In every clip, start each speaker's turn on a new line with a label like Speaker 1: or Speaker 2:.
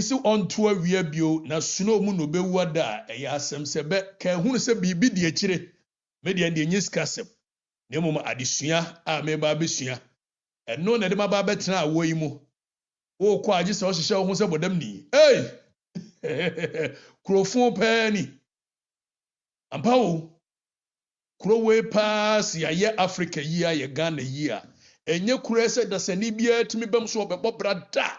Speaker 1: si on to awia bio na suno mu no bewu da ɛyɛ asɛm sɛ bɛ ka hunu sɛ biribi di akyire me de nye skasem na mmom adesua a me ba besua ɛno na de ma ba betena awo yi mu wo kɔ agye sɛ ɔhyehyɛ wo ho sɛ bodam ni kurofo pani ampa wo kurowe pass ya ye Africa yi a ye Ghana yi a enye kure sɛ dasani bia timi bam so obɛbɔ brada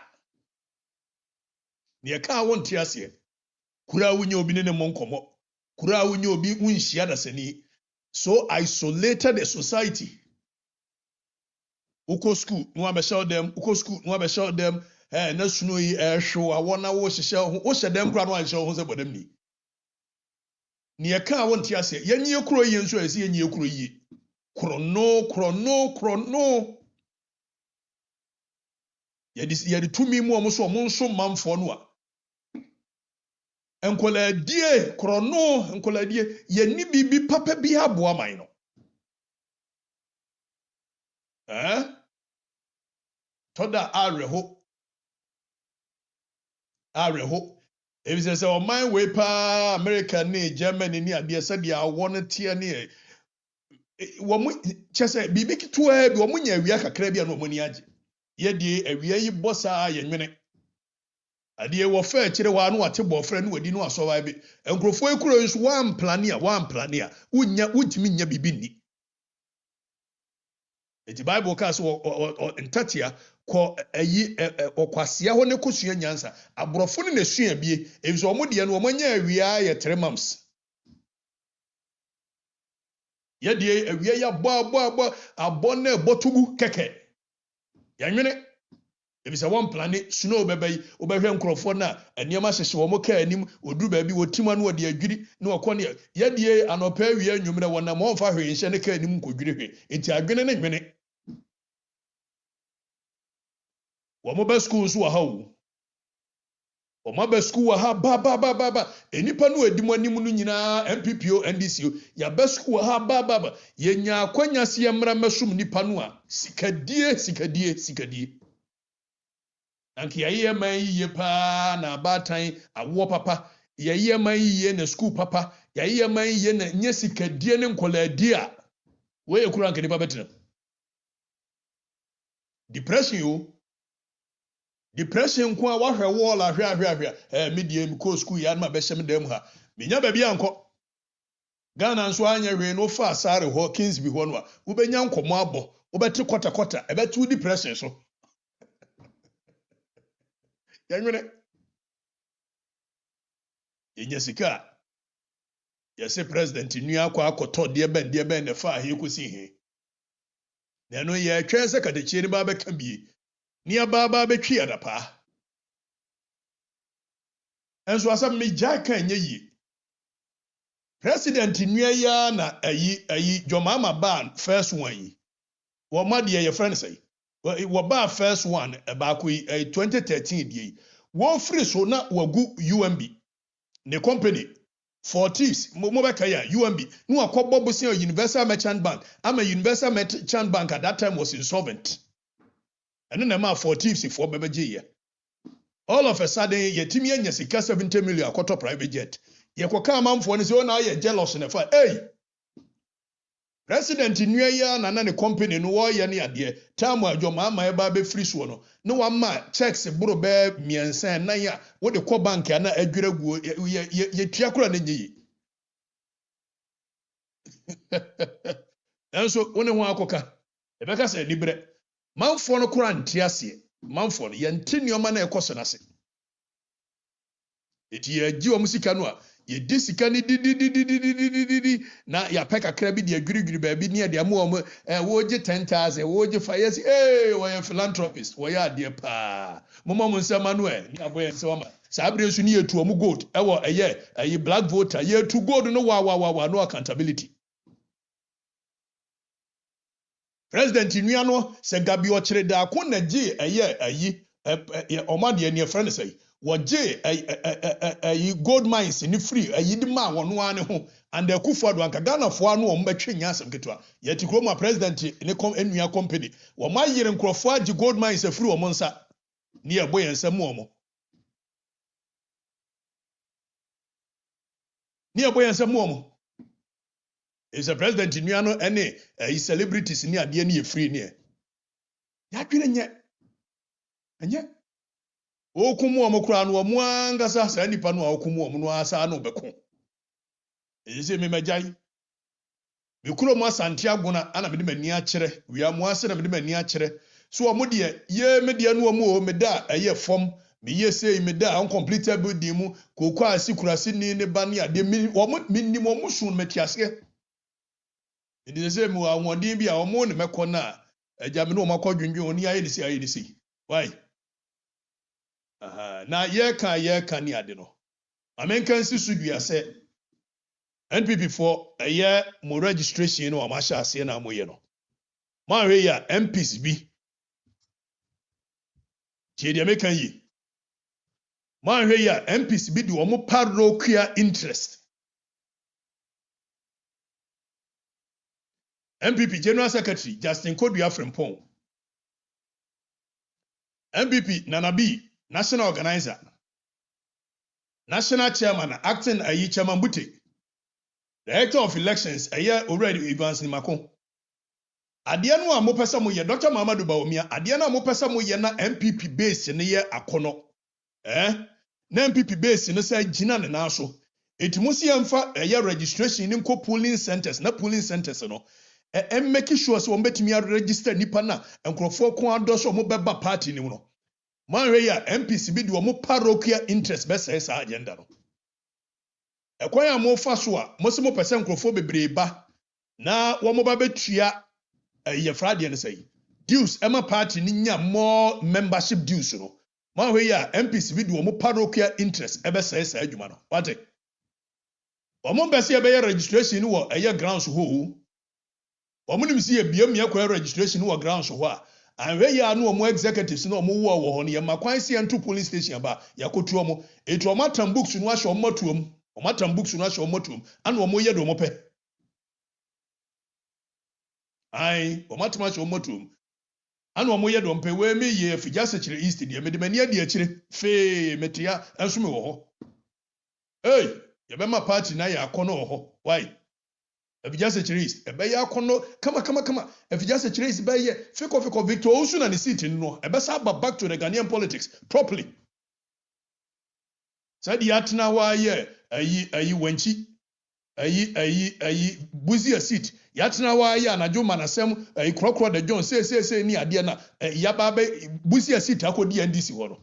Speaker 1: ne ka won ti ase kura wunye obi ne mo nkomo kura wunye obi unhia dasani so isolated the society uko school no abɛhyɛ dem uko school no abɛhyɛ dem na suno yi ɛhwe awona wo hyehyɛ wo hyɛ dem kura no anhyɛ ho sɛ bodam ni ne ka won ti ase yenye kuro yi nso ase yenye kuro yi krono yɛde tumi mu ɔmo so ɔmo nso manfo no a enkoladie krono enkoladie yɛni bibi papa bi aboa man no toda areho ebise sɛ ɔman we pa America ne Germany ne adeɛ sɛ dia awɔ no tie ne wɔn kyɛ sɛ bibi kitoa bi wɔn nya awia kakra bi a no wɔn ni agye yɛde awia yi bɔ saa yɛnwene adeɛ wɔ fa akyire wa no wate bɔfra no wadi no asɔwa bi nkrofo ekuro nso one plan a unya utimi nya bibi ni eti Bible ka so ntatia kɔ ayi ɔkwasea hɔ ne kosua nyansa aborɔfo ne nasua bie efisɛ ɔmo deɛ no ɔmo nya awia yɛ 3 months yɛde awia ya abɔ na botugu kɛkɛ yanwene ebisa one plan suno bɛbɛyi obɛhwɛ nkrɔfo na aniɛma hyehye wɔn ka anim oduru baabi wotima no wɔde adwiri na wɔkɔ ne yɛde anɔpa awia nwumre wɔnam ɔmfa hwɛ nhyɛ ne ka anim nkodwiri hwɛ enti adwene ne nwene wɔn ba school so wɔ ha o wɔn ba school wɔ ha ba enipa no edi mu anim no nyinaa MPPO NDCO ya ba school wɔ ha ba yenya akwanya se yɛmra mɛsum nipa no a sikadie anki yɛyɛ man yiye pa na abatan awo papa yɛyɛ man yiye na school papa yɛyɛ man yiye na nye sikadie ne nkoladie a we ekura anke nipa betena depression ko a wahwɛ wall ahwɛ media mi ko school ya na bɛhyɛ me dem ha menya ba bia nkɔ Ghana nso anya hwe no fa asare ho Kings bi ho no a wo benya nkomo abɔ wo bɛte kɔta ɛbɛtu depression so yanwene yenya sika yɛse president nua akɔtɔ deɛ bɛn ne fa ahe kosi he na no yɛ twɛn sɛ kadekyie ne ba bɛka bie ni ababa betwi adapa enso asam me gya kan nye yi president nua ya na ayi Jomama ban first one yi wo ma de ye friend say wo ba first one ba ko 2013 die wo free so na wagu UMB ne company for thieves mo be ka ya UMB no akɔbɔ bosia Universal Merchant Bank ama Universal Merchant Bank at that time was insolvent. And then I'm for thieves for baby. All of a sudden, yetimi anya sika 70 million akɔtɔ private jet. Ye kwaka man for ne say na ye jealous ne fa. Hey. President nua ya na ne company no wo ye ne ade. Time Jomama e ba be free so no. No wa ma checks bro be miensa na ya wo de kɔ bank na adwira guo ye tua kora na nyi. Enso woni ho akoka. E be ka say libre. Manfo no kura nti ase manfo no yɛnte nneɔma na ɛkɔ so nase eti yɛgye wɔ musika no a yɛdi sika ni di na yɛapɛ kakra bi de adwiriwiri baabi ne yɛde ama wɔn wɔgye 10,000 wɔgye 5 years wɔyɛ philanthropist wɔyɛ adeɛ paa moma mo nsɛm Manuel ne abɔ yɛn nsɛm ama saa abere nso ne yɛtu wɔn gold ɛwɔ ɛyɛ black voter yɛtu gold no wa no accountability. President nua no se gabi ɔkyere da ko na gye ayi ɔmade ne friend say wɔgye ayi gold mines ni free ayi di ma wɔn ane ho and Akufo-Addo anka Ghana fo ano wɔn bɛtwe nyasem ketwa yɛti kroma president ne enua company wɔn ayere nkrɔfo agye gold mines free wɔn nsa ne yɛbɔ yɛn nsɛm wɔn Ni aboy ensem mo. Is a president nuano any celebrities ni ade ni e free ni e. Ya twene nye. Enye. Okumu omo kura no omo angasa sa nipa no okumu omo no asa na obeko. Ese me magai. Me kuro mo asante agona ana me de mani a kire. Wia mo ase na me de mani a kire. So omo de ye me de no omo o me da eye fom. Me ye say me da uncompleted building mu kokwa asikurasi ni ne ba ne ade mi omo minnim omo sun metiase. It is the same way I want to be our moon, Macona, a Jamino Macodun, only I see. Why? Now, ye can ya dino. I mean, can see you say, NPP for a year more registration or Masha Siena Moyeno. Maria MPs be. Chedia Mekan ye. Maria MPs be do more parochial interest. MPP General Secretary Justin Kodua Frimpong. MPP Nanabi National Organizer. National Chairman acting Chairman Bute. Director of Elections already Evans Nimako. Adiano a mopesa mo ye Dr. Mamadou Bawumia. Adiano a mopesa mo ye na MPP base ne ye akono. Na MPP base ne say gina ne na so. Etimusi yemfa registration ni nko polling centers na polling centers no. Make sure so betimi register nipa na enkrofo ko adoso mo beba party ni no. Manwe ya MPC bi do mo parochial interest be say sa agenda no. Ekwan ya mo fa so a mo se mo pese enkrofo bebre ba na wo mo ba betua ye frade ne say. Dues ema party ni nya more membership dues no. Manwe ya MPC bi do mo parochial interest e be say sa adwuma no. Wate. Omo bese e be registration wo grounds ho. Omunim si ebiem ye kwa registration wo grounds ho a anwe ya no omo executives no omo wo ho no ye makwan si ento police station ba yakotu omo etu omo atam books no ahye omo tuom omo atam books no ahye omo tuom ana omo ye do omo pe ai omo atam ahye omo tuom ana omo ye do omo pe we me ye afigya sekire east de me de mani ade akire fe metia enso me wo ho hey ye be ma party na ya akono wo ho why if you just a chase, a bay akono, come. If you just a chase, bay, fiko Victor Osun and the city, no, a bessa back to the Ghanaian politics properly. Said the Atna wa ye, a wenchi, a buzzy a seat. Yatna wa ya na Joe Manasem, a crocro the John say near Diana, yababe, buzzy a seat, I could DNDC one.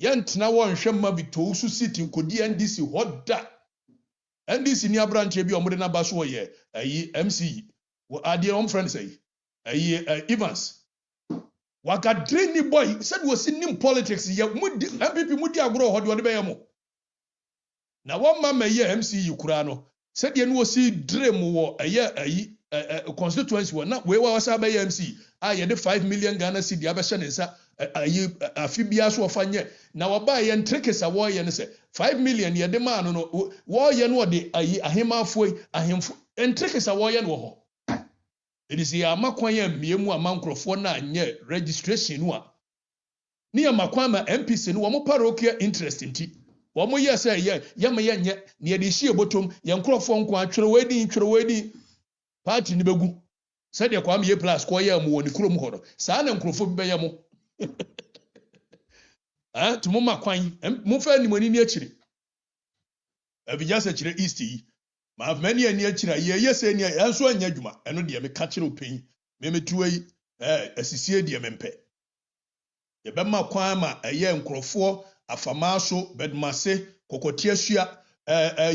Speaker 1: Yant now one shemma Victor Osu city could DNDC what that. And this senior branch be omode na baso ye MC wo ade on friend say Evans wakadre ni boy said was in politics ye MPP mudi agro ho de be ye mo na one man me ye MC kura no said ye no si dream wo constituency wo na we wa sa be ye MC ye de 5 million Ghana cedi abehye ne nsa afibia so ofanye na waba ye ntrekesa wo ye ne se 5 million ye de man no wo ye no de ahemafo ahemfo ntrekesa wo ye no ho it is ya makwan ye miemu amankrofo na anye registration no a ni ya makwan ma MPC no wo mo parochial interest nti wo mo ye se ye me ye nye ne ye de hie botom ye nkrofo nko atwere wedi party ni begu said ye kwam ye plus ko ye mo woni kurom ho no saa na nkrofo bi be ye mo tumo makwan mo fa ni moni ni akire abija se kire east yi ma many ani akire ye se ni anso anya dwuma eno de me ka kire opin me metuwa yi asisie de me mpe ye be makwan ma eye nkrofo afama so bedmase kokotie asua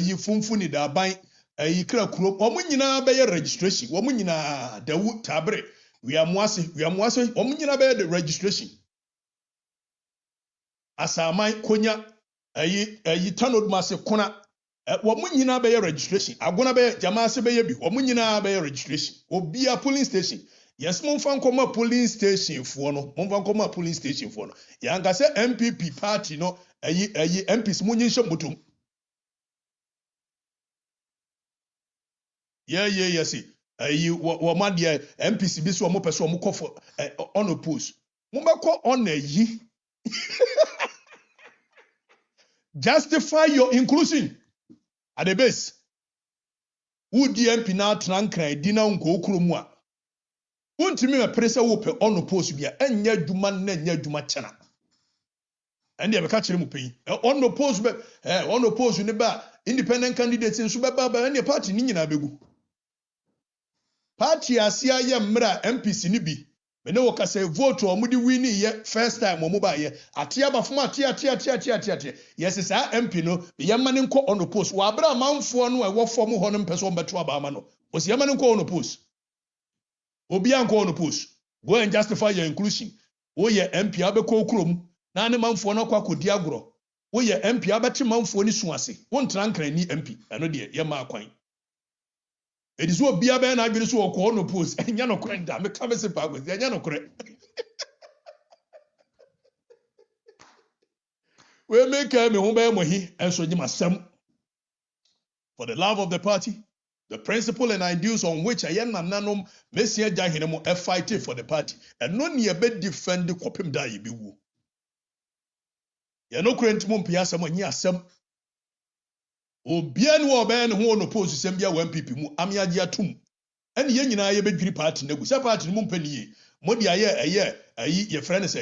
Speaker 1: yi funfu ni da ban yi kra kuro omo nyina be ye registration omo nyina dawu tabre wiamuase omo nyina be the registration asamai konya tanod mase kona womu nyina be registration agona be jama se be bi womu nyina be registration obia polling station yes mo mfa nkoma polling station fo no mo mfa nkoma polling station fo no yanga se MPP party no MPs mo nyinhye motom yes wo ma de MPs bi so mo pese mo kofo on oppose mo be ko on justify your inclusion. at the base would the MP now trankra dinner unko krumwa won't me a pressure whoop on the post be and ya duman nen duma chana and they catch him pay on the post in the bar independent candidates in Subaba and your party nina begu party asia ya mra MPC ni bi me no ka say vote o mudi win ye first time o mo ba ye atia ba fuma atia yes sa MP no ye mane nko on post wa bra manfo no e wo form ho no mpeso mbeto aba ma no o se ye mane nko on post obi anko on post go and justify your inclusion wo ye MP abeko okrom na ne manfo no kwa kodi agro wo ye MP abeti manfo ni suase won trankra ni MP eno de ye ma akwan. It is what Bia Ben Agri so call no post and Yano Crenda, me come as a pag with Yano correct. We make me home mohi and so you must some for the love of the party, the principle and ideals on which I am nanum Messia Jahinamo a fighting for the party, and no near bed defend the copim die be woo. Yano current mum piasa when ya some. O bien wo ben who no post sembia 1 people mu amia dia tum. And ye nyina ye bedwiri party na gusa party mu mpani ye mo dia ye ye friends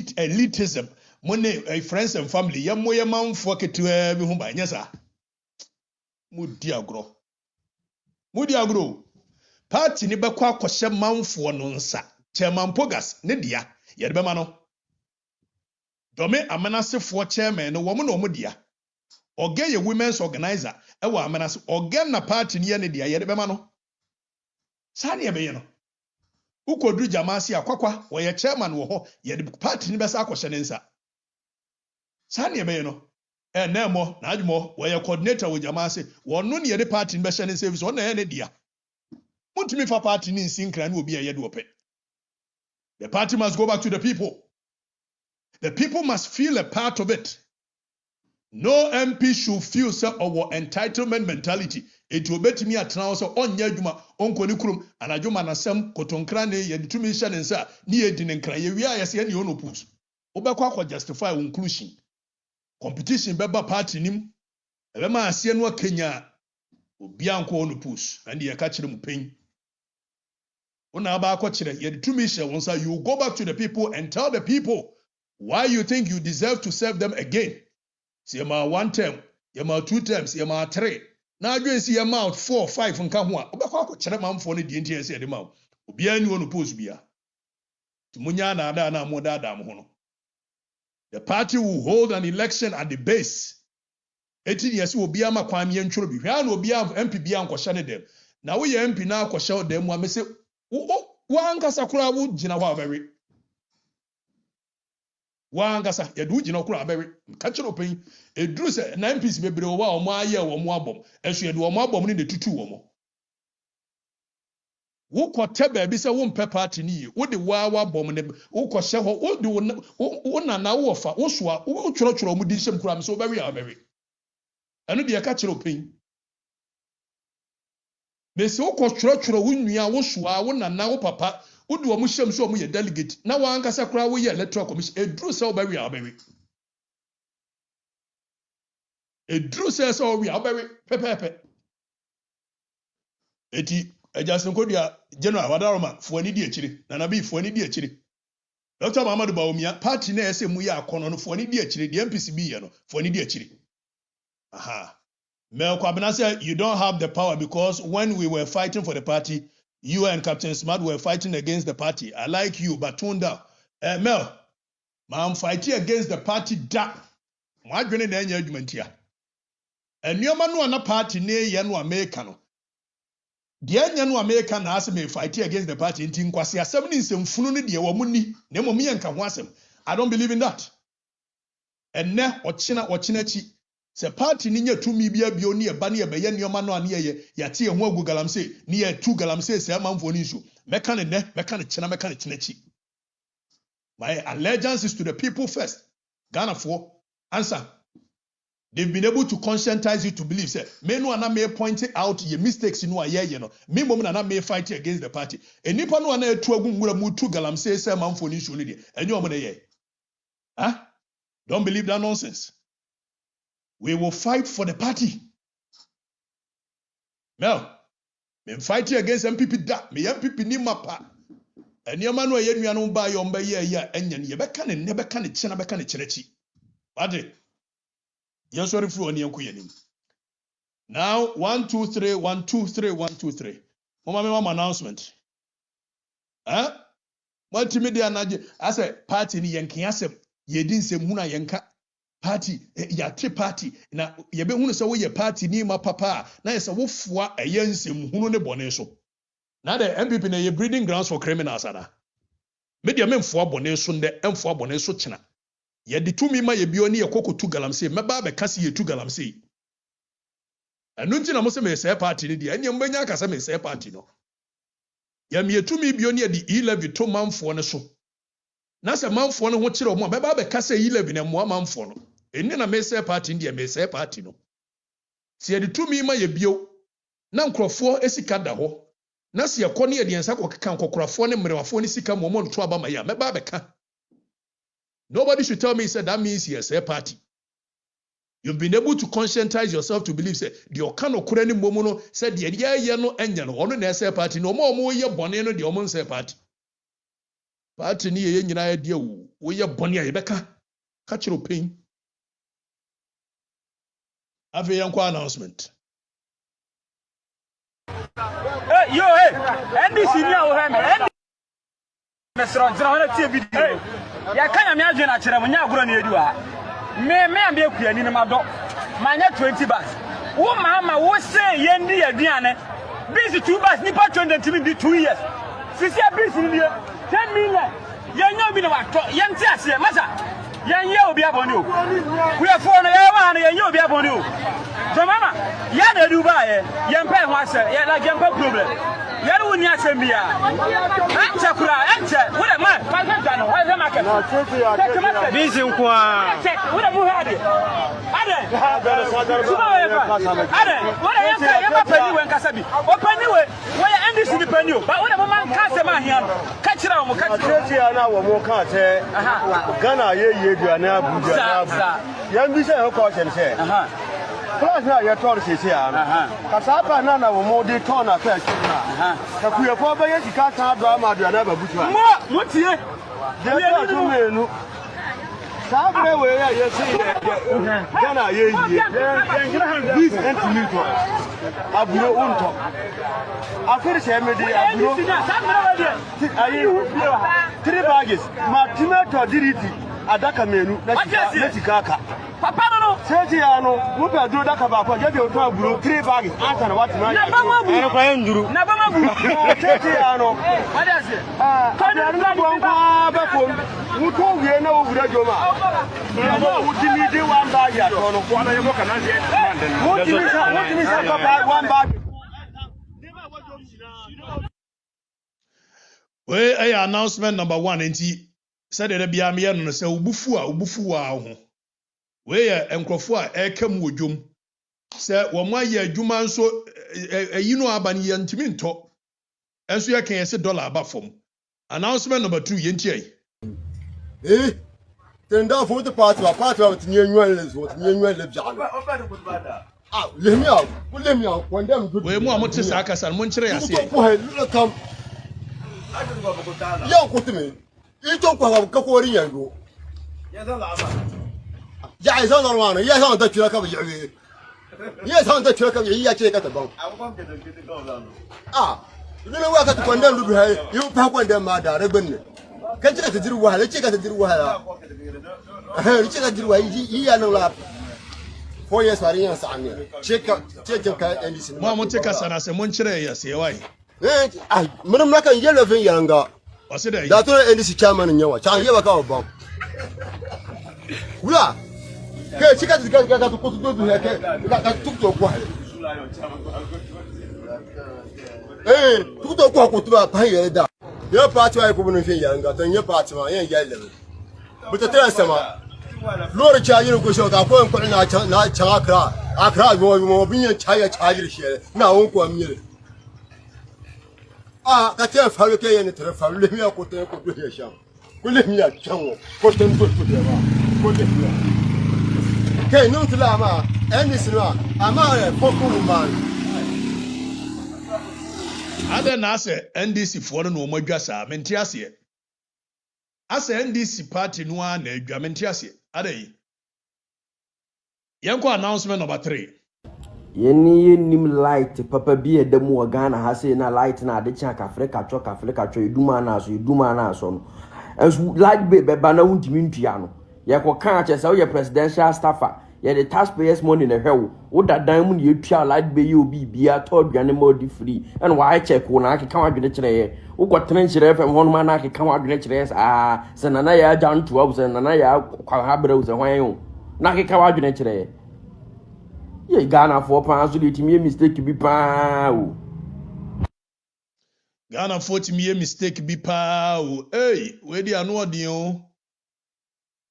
Speaker 1: elitism mo ne friends and family ye mo ye manfo ketewa bi ho ba nyesa mo di agro party ni bekọ akọhye manfo no nsa chairman pogas ne dia ye be ma no dome amanasefo chairman no wo mo no mo dia oge ye women's organizer ewa amanase oge na party ni ye ne dia ye be ma no sane ye be ye no ukodru jamasi akwakwa wo ye chairman wo ho ye de party ni be sa akohye ne nsa sane ye be ye no na mo na adwo wo ye coordinator wo jamasi wo no ne ye de party ni be hye ne service wo na ye ne dia muntimi fa party ni nsinkra na obi ye de ope. The party must go back to the people. The people must feel a part of it. No MP should feel our entitlement mentality. It will bet me at now so on yaduma on konikrum and ajuma na sem kotonkrane ye ditumi hye ne nsa ni ye di ne nkra ye wi ayese ye ne ono pus. Obekwa kwa justify inclusion. Competition beba party nim. Ebema ase no Kenya obi anko ono pus and ye ka kire mu pen. Una ba akọ kire ye ditumi hye won sa you go back to the people and tell the people why you think you deserve to serve them again. See ma 1 term, you ma 2 terms, you ma 3. Na adwen see ma 4, 5 nka ho a. Obekọ akọkire manfo no de ntie se de ma. Obi ani wonu post bia. Tumunya na ada na mo da mo ho no. The party will hold an election at the base. Eti yes obi ama kwan me ntworo bi. Hwa na obi MP bia nkọhye ne dem. Na wo ye MP na akọhye dem mu amese wo ankasa kura wo gina ho abere. Wangasa yadu gina kura abere ka kire open eduru se 9 piece bebre wo a omo aye wo mo abom esu yedu omo abom ni tutu wo mo wo kote ba bi se wo mpe party ni wo de wa bom ne wo kohye ho wo de wo na wo fa wo soa wo tworo mu di hyem kura me so bewe abere enu de ka kire open me se wo ko tworo wo nua wo soa wo na wo papa Udu wa mushem so mu ye delegate na wa ankasa kura wo ye electoral commission edru se obawi abawi edru se obawi abawi pepepe eti ejasin kodua general wadaroma fuani di ekire na nabi fuani di ekire Dr. Muhammadu Bawumia party na ese mu ye akono no fuani di ekire di MPC bi ye no fuani di ekire aha Mel Kwabena said you don't have the power because when we were fighting for the party you and Captain Smart were fighting against the party. I like you, but tone down. Mel, I'm fighting against the party. My grenade and argument here. And your man no party near Yanu American. The Yanu American asked me fighting against the party in Tinkwasi. 7 some funny dear womuni, Nemo me and Kawasem. I don't believe in that. And now, or Chinachi. Se party ninya tumi bia bio ni eba ni ebe ye nioma no ane ye yate ho agu galamse ni ye tu galamse se amanfo ni nsu meka ne chinechi. My allegiance is to the people first. Ghana for answer. They've been able to conscientize you to believe say me no ana me point out your mistakes no aye no me mom na me fight against the party enipa no ana etu agu ngura mu tu galamse se amanfo ni nsu ni de enyo mo na ye don't believe that nonsense. We will fight for the party. Now, me fighting against MPP da. Me MPP ni mapa. And your man where you no buy your year and you never can chena beka ne cherechi. Ade. You're sorry for any unkuyenim. Now 1 2 3 1 2 3 1 2 3. Mama announcement. Huh? Multimedia naje. I said party ni yenkin asem. Ye din se muna yenka. Party ya tre party na ye be hunu se wo ye party ni ma papa na ye se wo foa ensem hunu ne bone so na the MPP na ye breeding grounds for criminals ada media men foa bone so nde emfoa bone so kina ye de tumi ma ye bio ni ye kokotu galamse meba be kase ye tu galamse anu nti na mo se me se party ni dia enye mbanya aka se me se party no ye me tumi bio ni ye di 11 to manfo ne so na se manfo no ho kire omo meba be kase 11 na mo manfo no enne na me se party ndi me se party no se ye de tumi ma ye bio na nkrofo esika da ho na se ye kɔ ne ye de ensa kɔkeka nkokorafo ne mmerewafo ne sika mo no to aba ma ya meba be ka. Nobody should tell me say that means ye se party. You've been able to conscientize yourself to believe say the okano kura ni momo no say the ye no enya no ono na se party no mo ye bone no de omo se party. Party ni ye nyina ye de wo ye bone ya ye beka ka kiro pain. Have a announcement.
Speaker 2: Hey, yo, hey, NDC ni awo ha me. Mesro jira wana tie video. Ya kanya me adwe na kire mo nya agoro na edu ha. Me am be kuani ni mado. Manya 20 bars. Wo mama wo say ye ndi aduane. Busy 2 bars nipa 20 mi di 2 years. Sisi busy ni 10 million. Ye nya obi na wato. Ye nti ase masa. Ye obi aboni o. We are for no ye wa na ye obi aboni o. So mama, ya na du ba ye mpa ho ase, ye like ye mpa problem. Ye no ni ase bia. Anche kura, anche. Wo de man, pastor no, why the market? Busy nko a. Wo de mu ha de. Ade. Ade, wo de ye pa pani we nkasa bi. O pani we, wo ye NDC ni pani o. Ba wo de mo man ka se ma hia no. Ka kira wo, ka kira
Speaker 3: na wo mo ka se. Ghana ye aduane Abuja na Abuja. Yan bi se ho ko se se. Plus na ye tor se se ana. Kasapa na na wo mo de tor na fa chi na. Ka ku ye ko ba ye sika ta do ama aduane Abuja.
Speaker 2: Mo tie.
Speaker 3: De ko to menu. Sabre we ye se Ghana ye this entity to. Aburo unto. Afiri se me de aburo. Ayi 3 bags. Ma tomato diriti adaka menu na tikaka.
Speaker 2: Papa no.
Speaker 3: Seji ya no, wo pe duro daka ba ko je de oto aburo 3 bags. Anta na what na.
Speaker 2: Na ba mabu.
Speaker 3: Ero kwa nduru.
Speaker 2: Na ba mabu.
Speaker 3: Seji ya no.
Speaker 2: What is it?
Speaker 3: Kana na bo nko ba ko. Wo to wie na wo wura joma. Na wo timi de 1 bag ya to no. Wo na ye bo kana je. Wo timi sa ko ba 1 bag.
Speaker 1: We announcement number 1 enti said there bia me no say ubufu a ho. We enkrofo a ekam wodwom. Say wo mo aye adwuma nso ayino aba ne yantimi nto. Enso ye kan ye say dollar aba fom. Announcement number 2 yenti ai.
Speaker 3: Tenda for the party with nyenwan les what nyenwan le bia. Ah, let me out. Condemn good.
Speaker 1: We mo amote sa akasa mo nkire ya say.
Speaker 3: Come. Yo kutime. Ito kwa ka ko ri yango. Ya isa no wana, ya isa ta tira ka bi. Ya isa ta tira ka bi ya ce ka ta ban. Ah, ni na wa ka ta kwanda lubu ha, yu pa kwanda ma da rabin ne. Kan ce ka ta jiru wahala, ce ka ta jiru wahala. Ce ka jiru wahala, yi ya nan la. 4 years bari yan sa ne. Ce ka NDC.
Speaker 1: Mo amote ka sana se mo nkire ya say why.
Speaker 3: Mun maka yellow fin yanga.
Speaker 1: Wase da yi.
Speaker 3: Da to NDC chairman nyawa. Chan ye baka obam. Wula. Ke chika tika ka to ko to do he ke. Ka tuk to kwa. Tuk to kwa ko to ba pa ye da. Ye party wa ko bun fin yanga. Tan ye party ma ye yellow. But the transfer Lord charge ko so ka ko na chan akra mo bin ye charge shi na won ko mi. Ah, ka te fa ke ye ni tre fa le mi ko te ko do ye sha. Ko le mi a chan wo. Ko te ko de ba. Ko le mi. Ke no tla ma. And this no, I'm a poor woman.
Speaker 1: Other than say NDC for no more jasa, mentiasie. I say NDC party no one na mentiasie. Ade. Yanko announcement number 3.
Speaker 4: Yeni nim light papa bi edemu Ghana ha say na light na ade chan Africa cho eduma na so no. Enso light be ba na wuntimi ntua no. Ye ko kan ache say we presidential staffer. Ye the taxpayers money na hwewo. Wo dadan mu na yetua light be ye obi bia to adwane ma odi free. En wa check wo na akeka wadwene kire ye. Wo ko tren kire fm hono ma na akeka wadwene kire se na ya janto abu se na ya kwa habra wo se hwan yo. Na akeka wadwene kire ye. Ye Ghana for pounds so let me mistake be pa o.
Speaker 1: Ghana for me mistake be pa o. Hey, we di anu odin o.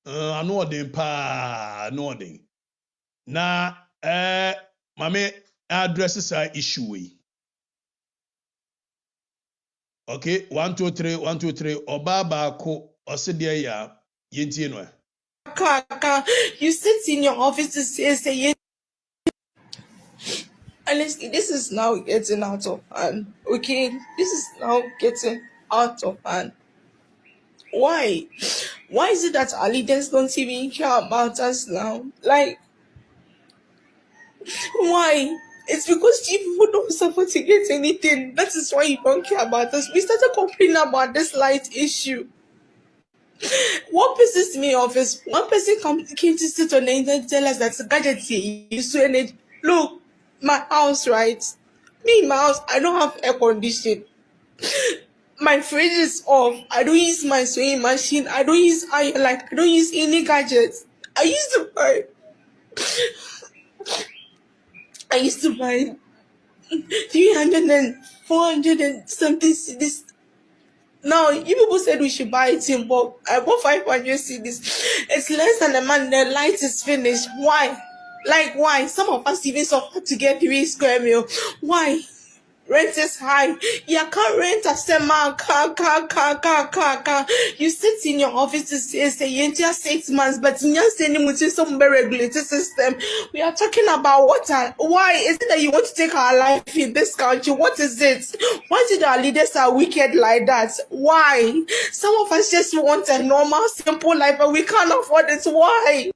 Speaker 1: Anu odin pa, anu odin. Na mame addresses our issue we. Okay, 1 2 3 1 2 3 oba ba ko osede ya yentie no.
Speaker 5: Kaka, you sit in your office to say honestly, this is now getting out of hand. Okay, this is now getting out of hand. Why? Why is it that our leaders don't even care about us now? Like, why? It's because people don't support to get anything. That is why you don't care about us. We started complaining about this light issue. What pisses me off is one person came to sit on the internet and tell us that the gadget here is so energy. Look, my house, right? Me in my house, I don't have air conditioning. My fridge is off. I don't use my sewing machine. I don't use iron, like I don't use any gadgets. I used to buy 300 and 400 and something cedis. Now, you people said we should buy it in bulk. I bought 500 cedis. It's less than a month. The light is finished. Why? Like, why? Some of us even suffer to get 3 square meal. Why? Rent is high. You can't rent a semi car. You sit in your office to say you just 6 months, but you just sending with some regulated system. We are talking about water. Why is it that you want to take our life in this country? What is it? Why did our leaders are wicked like that? Why? Some of us just want a normal, simple life, but we can't afford it. Why?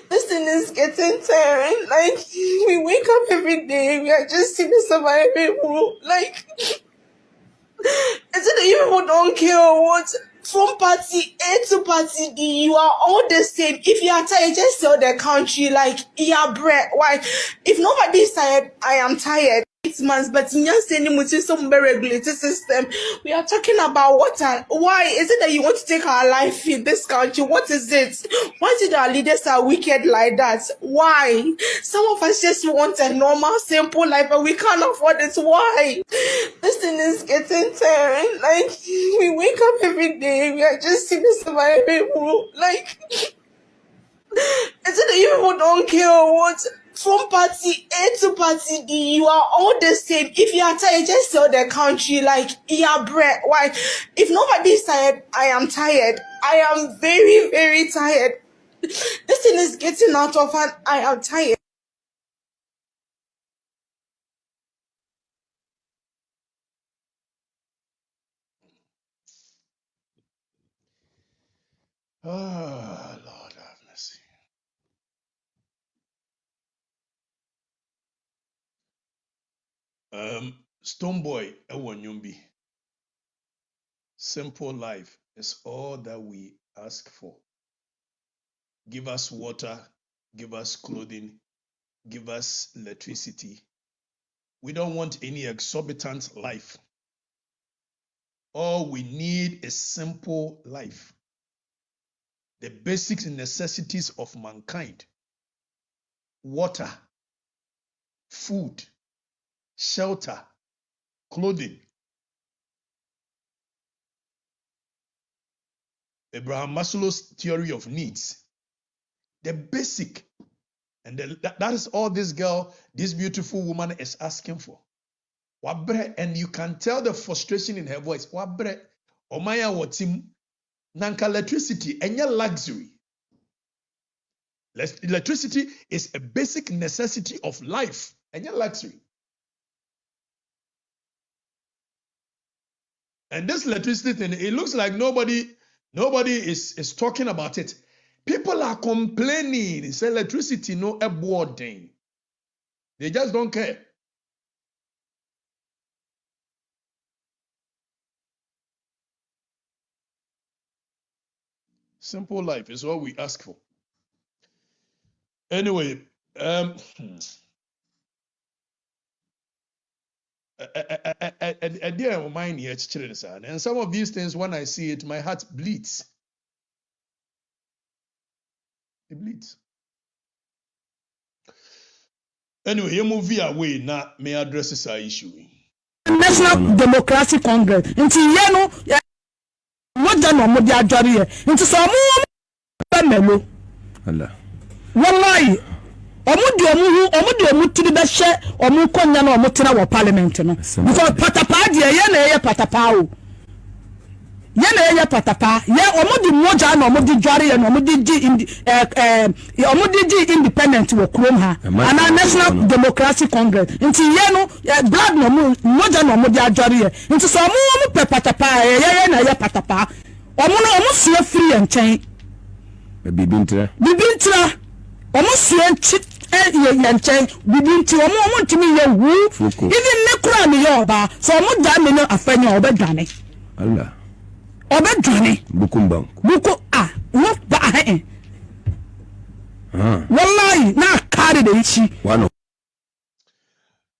Speaker 5: This thing is getting tiring. Like, we wake up every day, we are just seeing surviving. Like, is it that you people don't care what? From party A to party D, you are all the same. If you are tired, just tell the country, like, yeah, bread. Why? If nobody is tired, I am tired. 6 months, but in just sending with some regulated system. We are talking about water. Why is it that you want to take our life in this country? What is it? Why did our leaders are wicked like that? Why? Some of us just want a normal, simple life, but we can't afford it. Why? This thing is getting tiring. Like, we wake up every day, we are just seeing surviving. Like, is it that you people don't care what? From party A to party D, you are all the same. If you are tired, just tell the country, like, yeah, bread. Why? If nobody is tired, I am tired. I am very, very tired. This thing is getting out of hand. I am tired.
Speaker 1: Ah, Lord have mercy. Stoneboy Ewanyumbi. Simple life is all that we ask for. Give us water, give us clothing, give us electricity. We don't want any exorbitant life. All we need is simple life. The basic necessities of mankind: water, food, shelter, clothing. Abraham Maslow's theory of needs. The basic. And that is all this girl, this beautiful woman is asking for. Wabre, and you can tell the frustration in her voice. Wabre, omaya watim, nanka electricity, and your luxury. Electricity is a basic necessity of life and your luxury. And this electricity thing, it looks like nobody is talking about it. People are complaining. It's electricity, no a boarding. They just don't care. Simple life is all we ask for. Anyway, and some of these things, when I see it, my heart bleeds. It bleeds. Anyway, you move away now. May address this issue.
Speaker 6: National Democratic Congress. Until you know, what done on the ajari. Into some melo.
Speaker 7: Allah.
Speaker 6: Wallahi. Omu to the best share or Mukonya or Mutina or Parliament. Because Patapa, Yana Patapao. Yana Patapa, Omudi Moja, Omudi Jari, and Omudi independent will clone her. And our National Democratic Congress. Until Yano, blood no Moja no Modia Jari. Into some Patapa, Yana Patapa. Almost free and chain.
Speaker 7: Bibintra.
Speaker 6: Almost chip. Yanchen, we to a moment to me, your woo, even Necra me over, so I'm not damning a friend over Johnny.
Speaker 7: Allah.
Speaker 6: Over Johnny.
Speaker 7: Bukumbang.
Speaker 6: Buku, what by Wallahi, now carry the issue.
Speaker 7: One.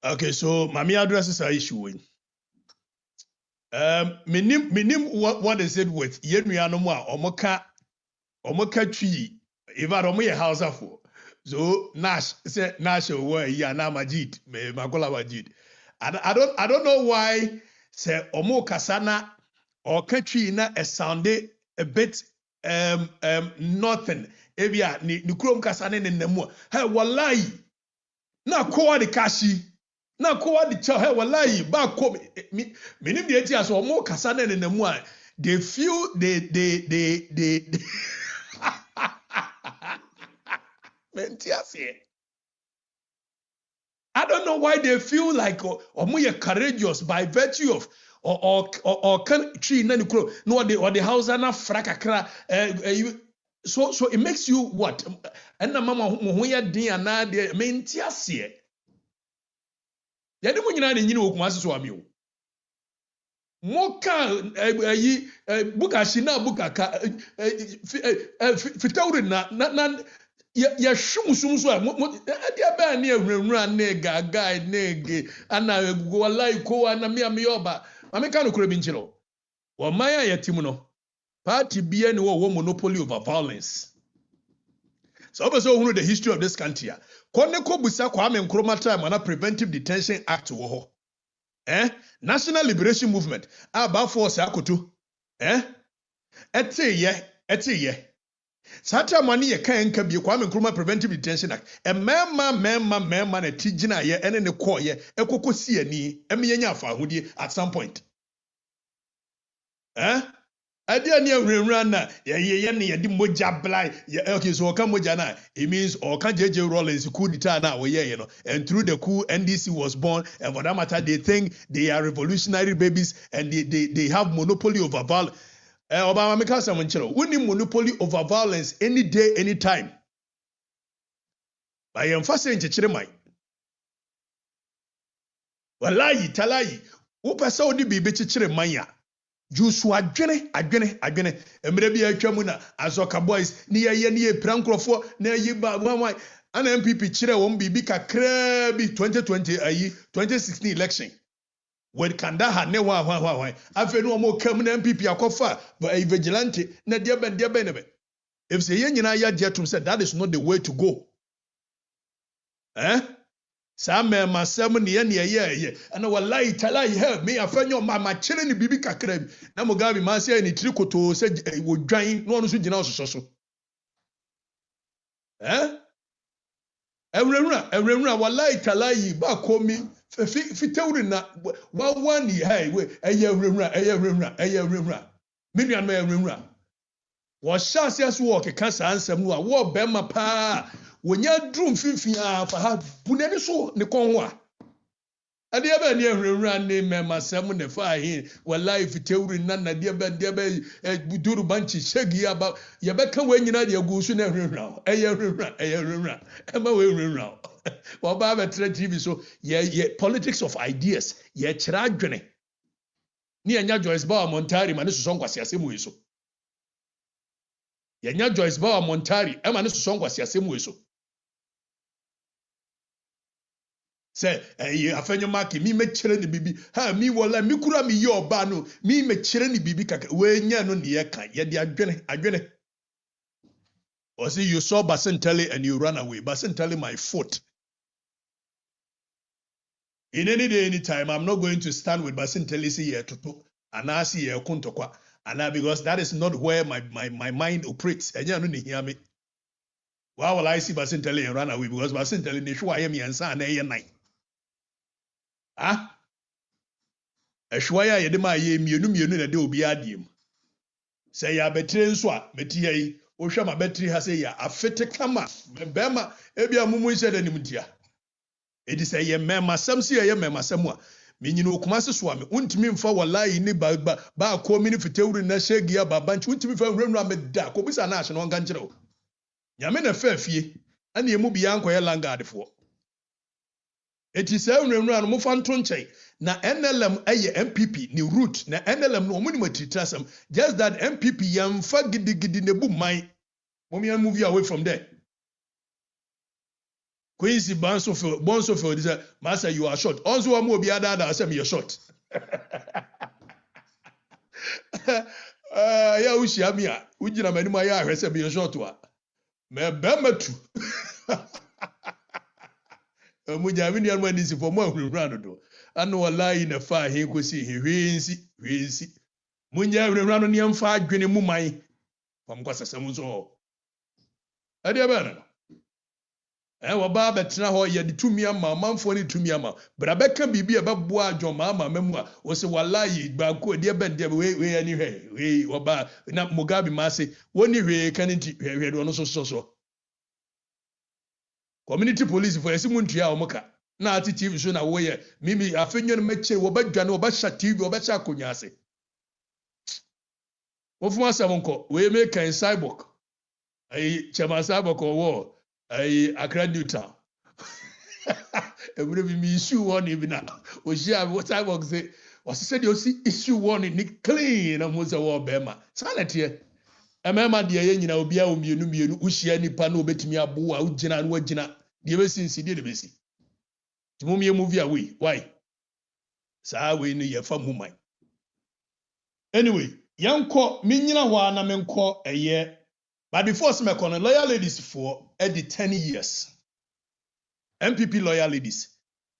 Speaker 1: Okay, so my addresses are issuing. Minim what is it with Yenriano Omoka tree, if I don't make a house for. So Nash said Nash YEA na Majid Magola Majid. And I don't know why say Omo Kasana or country na a sounded a bit nothing. Ebia ni Krom Kasana in the mo. Hey wallahi na kowa the kashi na kowa the chow. Hey wallahi ba ko minim the etias Omo Kasana in the mo. They feel they I don't know why they feel like omuye courageous by virtue of or country na nikro no the house na frakakra so it makes you what and na mama ho ya din ana de mentiase ya de mo nyina de nyina okuma so ami o moka buka shina buka ka fitawre na ya shumsum so dia ba na ewurawura na gaga na ege ana wallahi ko ana me oba ameka no kuro bi nchiro wo maya yatim no party bia ne wo monopoly over violence so also who know the history of this country konne ko busa kwa ame nkroma time ana preventive detention act wo ho national liberation movement aba force akoto eteye Sata money ye kan ka bi Kwame Nkrumah Preventive Detention Act. E mema na tigina ye ene ne ko ye ekokosi ani emenya afa ahudie at some point. Ade ani awurawura na ye ne ye di moja blai. Okay, so oka moja na it means oka JJ Rawlings coup d'etat na we ye no. And through the coup NDC was born and for that matter they think they are revolutionary babies and they have monopoly over violence. Obama make some nchero. We need monopoly over violence any day, any time. By emphasis nchechere mai. Wallahi talayi. Upesa odi bibi chechere maya. Jusu adwene. Emre bi atwa na Azoka boys ni ye prankrofo na ye ba mama ana MPP chere won bibi kakra bi 2016 election. When Kandaha ne wa afi no mo kam na MPP akofa vigilante na dia ben if say yen nyina ya dia tum said that is not the way to go some masem ne ye ana wallahi talai help me afanyo mama chere ni bibi kakra na Mugabe ma say ni trikoto say wodwan no no so gina ososo Ewurewura wallahi talai ba komi fitewuri na wawani hai we eye ewurewura menuan ma ewurewura wɔhyɛ aseɛ so wɔ keka saa nsɛm no a wɔ bɛrima paa wɔnya duru mfimfini a fa ha bu n'ani so ne kɔn ho a adeɛ bɛ ne ahurahura ne mɛmasɛm ne fa ahe wallahi fitewuri na deɛ bɛ duru banchi shegi aba yɛbɛka wɔ nyina deɛ gu so na ahurahura ɛyɛ ahurahura ɛma wɔ ahurahura wɔba bɛtrɛ tv so yɛ politics of ideas yɛkyerɛ adwene ne yɛnya Joyce Bauer Montari ma ne sosɔ nkwasiasɛm wɔ so yɛnya Joyce Bauer Montari ɛma ne sosɔ nkwasiasɛm wɔ so sɛ afɛnyo maki mi mekyerɛ ne bibi ha mi wala mi kura mi yɛ ɔba no mi mekyerɛ ne bibi kaka wenya no ne yɛka yɛde adwene ɔsɛ you saw Basintele and you ran away. Basintele my foot. In any day, any time, I'm not going to stand with Basintele say yeah toto and I see yeah kuntokwa and because that is not where my mind operates. And you don't hear me. Why will I see Basintele and run away? Because Basintele ne show I am yansa and a night. Ah, Ashwaya yedema ye mienu na de obi adiem. Say ya betre nso a meti yi o hwa ma betri ha say ya afete kama bema ebia mumu ise de nimdia. Edi say ye mema sam si ye mema sam a menyina okuma se so a me untimi mfa wallahi ni ba ko mi ni fitewuri na shegi ababa nti untimi fa nwura me da ko bisa na ahye no nka nkire o. Nyame na fa afie ana emu bia nkoye langadefo. Eti say nwura no mofa nto nkyai na NLM eye MPP ni root na NLM no omuni matritrasam just that MPP yamfa gidigidi nebu man momi move away from there. Quincy Bonsofield this master you are short also wa mo bia da say me short ya ushia mi a ugina mani ma ya ahwese me short wa me bematu munya mi ni alma ni si for mo ahurura no do anu wallahi na fa he kosi he hwensi munya ahurura no ne mfa adwene mu man fam kwasasam so ade ba na woba betra ho ye de tumi ama manfo ne tumi ama bra beka bibi e beboa adwoma ama mamu a wo se wallahi gbanko de bende we ani hwe we woba na Mugabe ma se woni hwe kan nti hwe do no so community police for esimu ntua omuka na ati TV so na wo ye mimi afenyo no meche wo badwane wo ba sha TV wo ba sha akonya ase wo fu asam nko we make kan cyborg chema cyborg wo Accra Newtown. Every me issue one even now. Oshia what I was say was said you see issue one in clean and was a war bema. Sanity. Emema de ye nyina obi a omienu ushia nipa na obetimi abo a ugina na wagina de be sinsi de be si. Timomie movie away. Why? Sa we no ye fam human. Anyway, yanko minyina ho na menko eye. But before Smekon, loyal ladies for the 10 years. MPP loyal ladies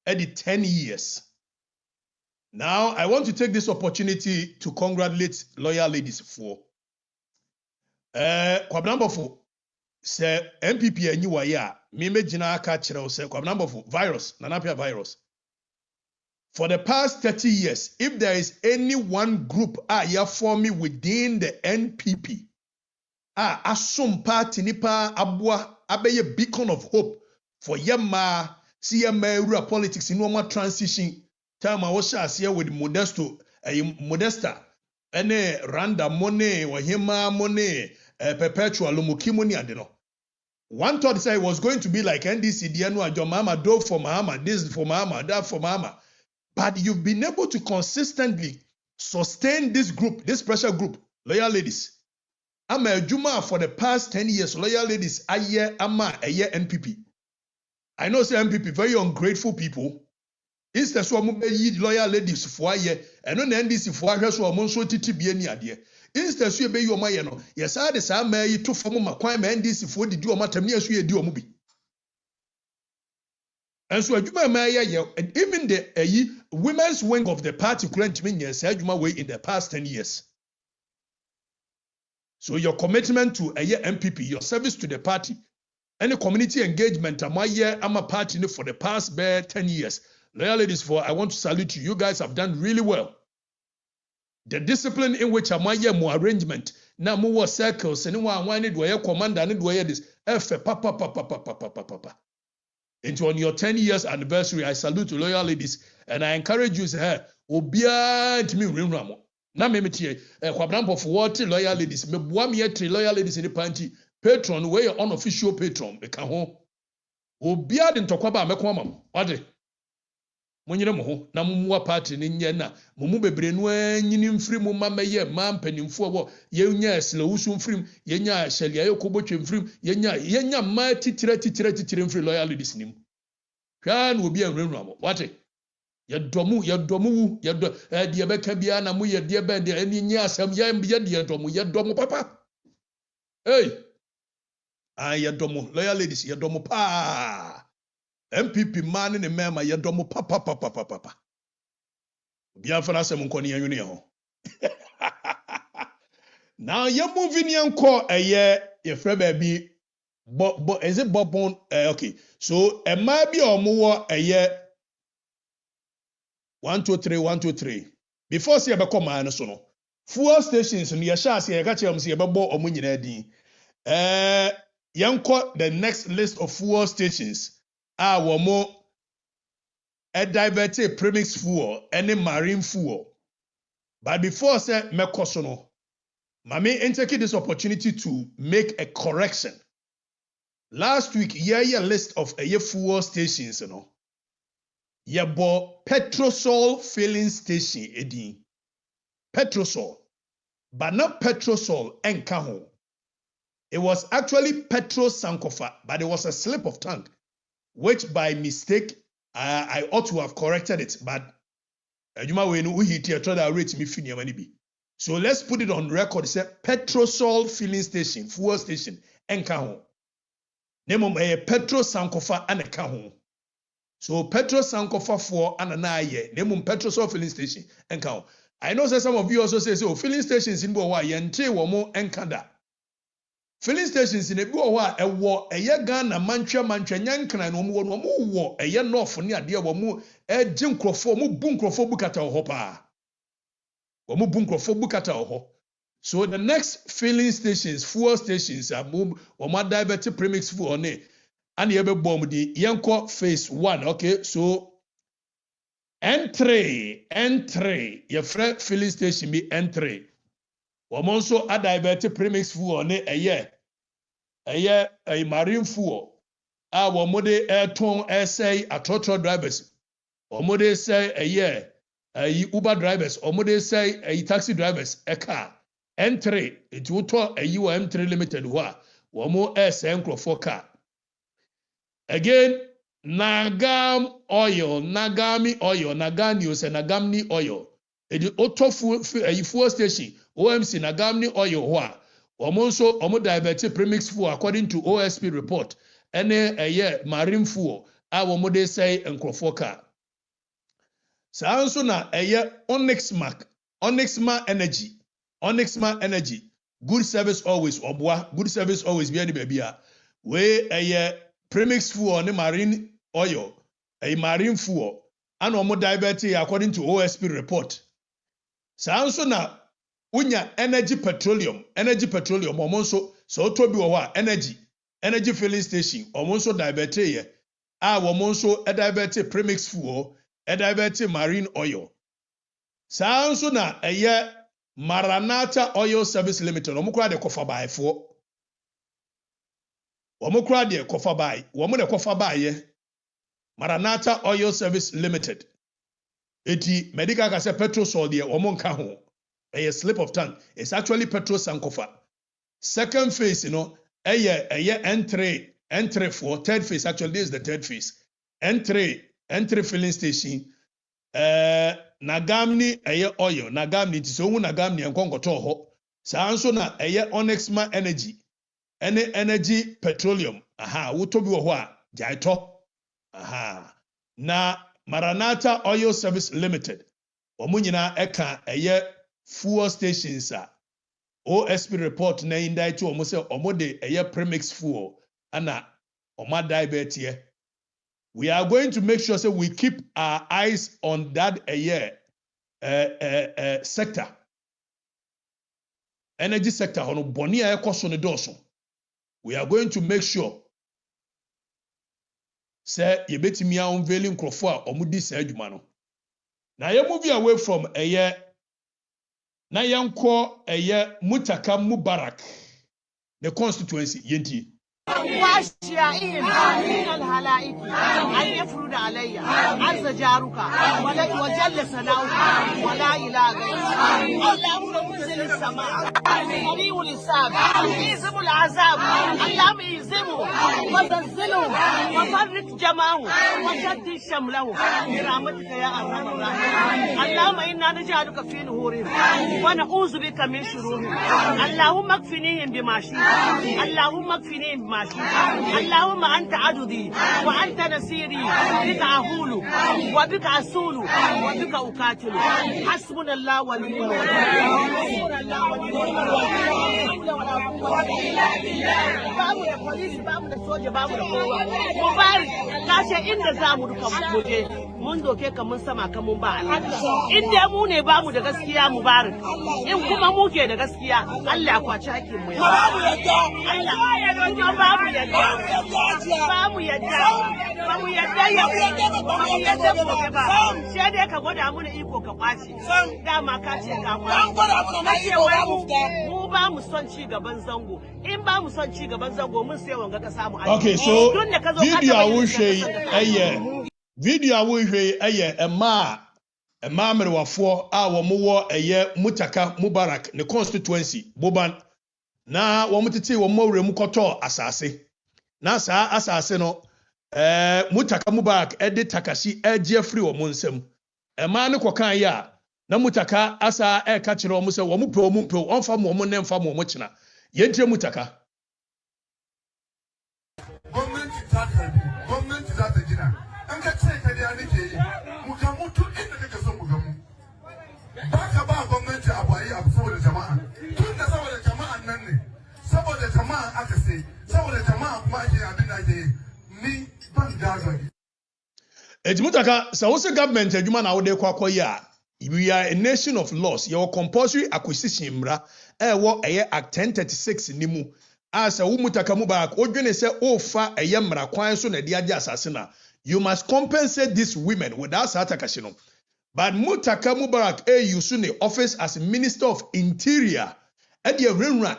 Speaker 1: the 10 years. Now, I want to take this opportunity to congratulate loyal ladies for. Number 4, say MPP and YEA, Mime Jina Kachero, say number 4, virus, Nanapia virus. For the past 30 years, if there is any one group forming within the NPP, assume party nipa abwa abeye beacon of hope for yema CMA politics in one transition time I was here with Modesta ene Randa money or hema money perpetual lomuki money adeno. One thought say it was going to be like NDC Dianu John Mama do for Mama, this for Mama, that for Mama. But you've been able to consistently sustain this group, this pressure group, loyal ladies. I'm a Juma for the past 10 years. Loyal ladies, a year NPP. I know say NPP very ungrateful people. Instead so you loyal ladies for a year, and on NDC for a so among so TTB any idea. Instead so you be your mayano. Yes, I decide may to form my crime NDC for the do matter me as we do a movie. And so Juma Maya, and even the women's wing of the party couldn't mean yes, Juma way in the past 10 years. So your commitment to a year MPP, your service to the party, any community engagement, I'm a party for the past 10 years. Loyal ladies, for I want to salute you. You guys have done really well. The discipline in which I'm more arrangement, na mo wɔ circles ne one ne do yɛ commander ne do yɛ this efe papa. And on your 10 years anniversary, I salute you, loyal ladies, and I encourage you, say, obia ntimi nwura mo. Na me metie, kwabrampo for what loyal ladies, me boa me three loyal ladies in the party, patron, we your unofficial patron, me ka ho. Obia de ntokwa ba meko amam. Ode. Monyere mo ho, na mumwa party ne nye na, mumu bebre no anyini mfiri mu ma meye ma mpanimfo wo, ye nya slewusu mfiri, ye nya shelia ye kobotwe mfiri, ye nya ma titire mfiri loyal ladies nim. Hwa na obi anwurawura mo. Wate. Ye domu wu, ye do de beka bia na mu ye de ben de ani nya asam ye de domu papa. Hey. Ye domu loyal ladies, ye domu pa. MPP man ne mema ye domu papa. Biafra asem nkoni anwene ye ho. Now ye moving yanko ye frɛ baabi is it Bobon okay. So a bi omo wo 123 before say be come an so no fuel stations no ye sha say ye ka che say ye bebo omo nyina din yanko the next list of fuel stations wo mo divert premix fuel any marine fuel. But before say meko so no mami take this opportunity to make a correction. Last week YEA list of fuel stations no yebo Petrosol filling station edin Petrosol but not Petrosol enka ho. It was actually Petro Sankofa, but it was a slip of tongue which by mistake I ought to have corrected it, but adwuma we no hit here try to rate me fini amani bi. So let's put it on record. Say Petrosol filling station, fuel station enka ho. Nemo Petro Sankofa aneka ho. So Petro Sankofa for ananaye nemo Petrosol filling station enka ho. I know some of you also say filling stations in bo wa yente wo mo enka da. Filling stations in ebi wo a ewo eye Ghana mantwa nyankran no mo wo eye north ne ade wo mo eji nkrofo mo bu nkrofo bukata wo pa. Wo mo bu nkrofo bukata wo. So the next filling stations, fuel stations are move or my diabetic premix fuel on it. And you have bomb the yanko phase 1. Okay, so entry, your fresh filling station be entry. Also a diabetic premix fuel on it a marine fuel. Our mode air tone essay a total drivers. Or mode say a Uber drivers, or mode say a taxi drivers, a car. Entry it will talk a UM3 limited one more S4 car. Again, Nagami oil, Naganius and Nagamni oil. It auto fuel station, OMC Nagamni oil, also Omo diverted premix fuel according to OSP report. And a year marine fuel, our mode say and Crofoka. So na a year Onyxma energy. Onyxma energy, good service always, obwa, good service always be any baby. We a premix fuel ne marine oil, a marine fuel, and omo diabetes according to OSP report. So na unya energy petroleum, omonso so to be wa energy filling station, omonso diabetes omonso a diabetes premix fuel, a diabetes marine oil. So na a Maranatha Oil Service Limited. Omukura de kofa buy for. Omukura de kofa buy. Womu de kofa buy ye. Maranatha Oil Service Limited. Eti medical ka se Petrosol de omonka ho. A slip of tongue. It's actually Petro Sankofa. Second phase, entry for third phase. Actually, this is the third phase. Entry filling station. Nagamni oil, Nagamni so Nagamni and Congoto ho. Sanso na Onyxma energy. Energy petroleum. Aha, utobi wa jaito. Aha. Na Maranatha Oil Service Limited. Omunyina eka fuel stations OSP report na indicate omo se omo de premix fuel ana oma diabetes. We are going to make sure we keep our eyes on that sector. energy sector hono boni a ekoso ne doso. We are going to make sure say yebetimi a unveiling nkrofo a omudi sa adwuma no. Na ye move away from na yanko Mutaka Mubarak the constituency yenti.
Speaker 8: واشيائهم من الهلائك أن يفرض علي عز جارك وجل سناؤك ولا إله غيرك اللهم منزل السماء سريع الحساب يزم العذاب اللهم يزمه وزلزله وفرق جمعه وشدد شمله برحمتك يا أرحم الراحمين اللهم إنا نجعلك في نهورهم ونعوذ بك من شرورهم اللهم اكفنيهم بما شئت اللهم اكفنيهم بما شئت اللهم أنت عددي وأنت نصيري بك أهول وبك أسول وبك أقاتل حسبنا الله ونعم الوكيل حسبنا الله ونعم الوكيل ولا قوة إلا بالله babu da police babu da soja babu da kowa mu bari kashe inda zamu duka muje mun doke ka mun sama ka mun ba inda mu ne bamu da gaskiya mu bari in kuma muke da gaskiya Allah ya kwaci hakkin mu ya babu yadda Allah ya doke babu yadda babu yadda babu yadda ba sai dai ka gwada mu iko ka kwaci dama ka ce ka kwaci mu ba mu son ci gaban zango in ba mu son ci gaban zango mun sai wanga ka samu
Speaker 1: okay so video awuhwe ema merwafo a wo mo Mutaka Mubarak ne constituency boban na wo mutete wo mawre mu koto asase na saa asase no Mutaka Mubarak ede takashi eje free wo nsem ema ne kokan ya na Mutaka asa ka kire wo se wo mu pe onfa mo ne mfa mo kina yentie Mutaka
Speaker 9: gwamnati za ta gina an ka ce ka da nake yi mu ga mutu inda kake son mu ga mu ba ka ba gwamnati abu ayi abu saboda jama'a tun da saboda jama'an nan ne saboda jama'a aka sai saboda jama'a kuma ake abin da ake ni ban gaza
Speaker 1: Mutaka sa wo se government adwuma na wo de kwakoya we are a nation of laws your compulsory acquisition mra wo act 1036 ni mu asa wo Mutaka Mubarak odwene se ofa mra kwan so na de age asase na you must compensate these women without satakashe no but Mutaka Mubarak use ne office as Minister of Interior e de renra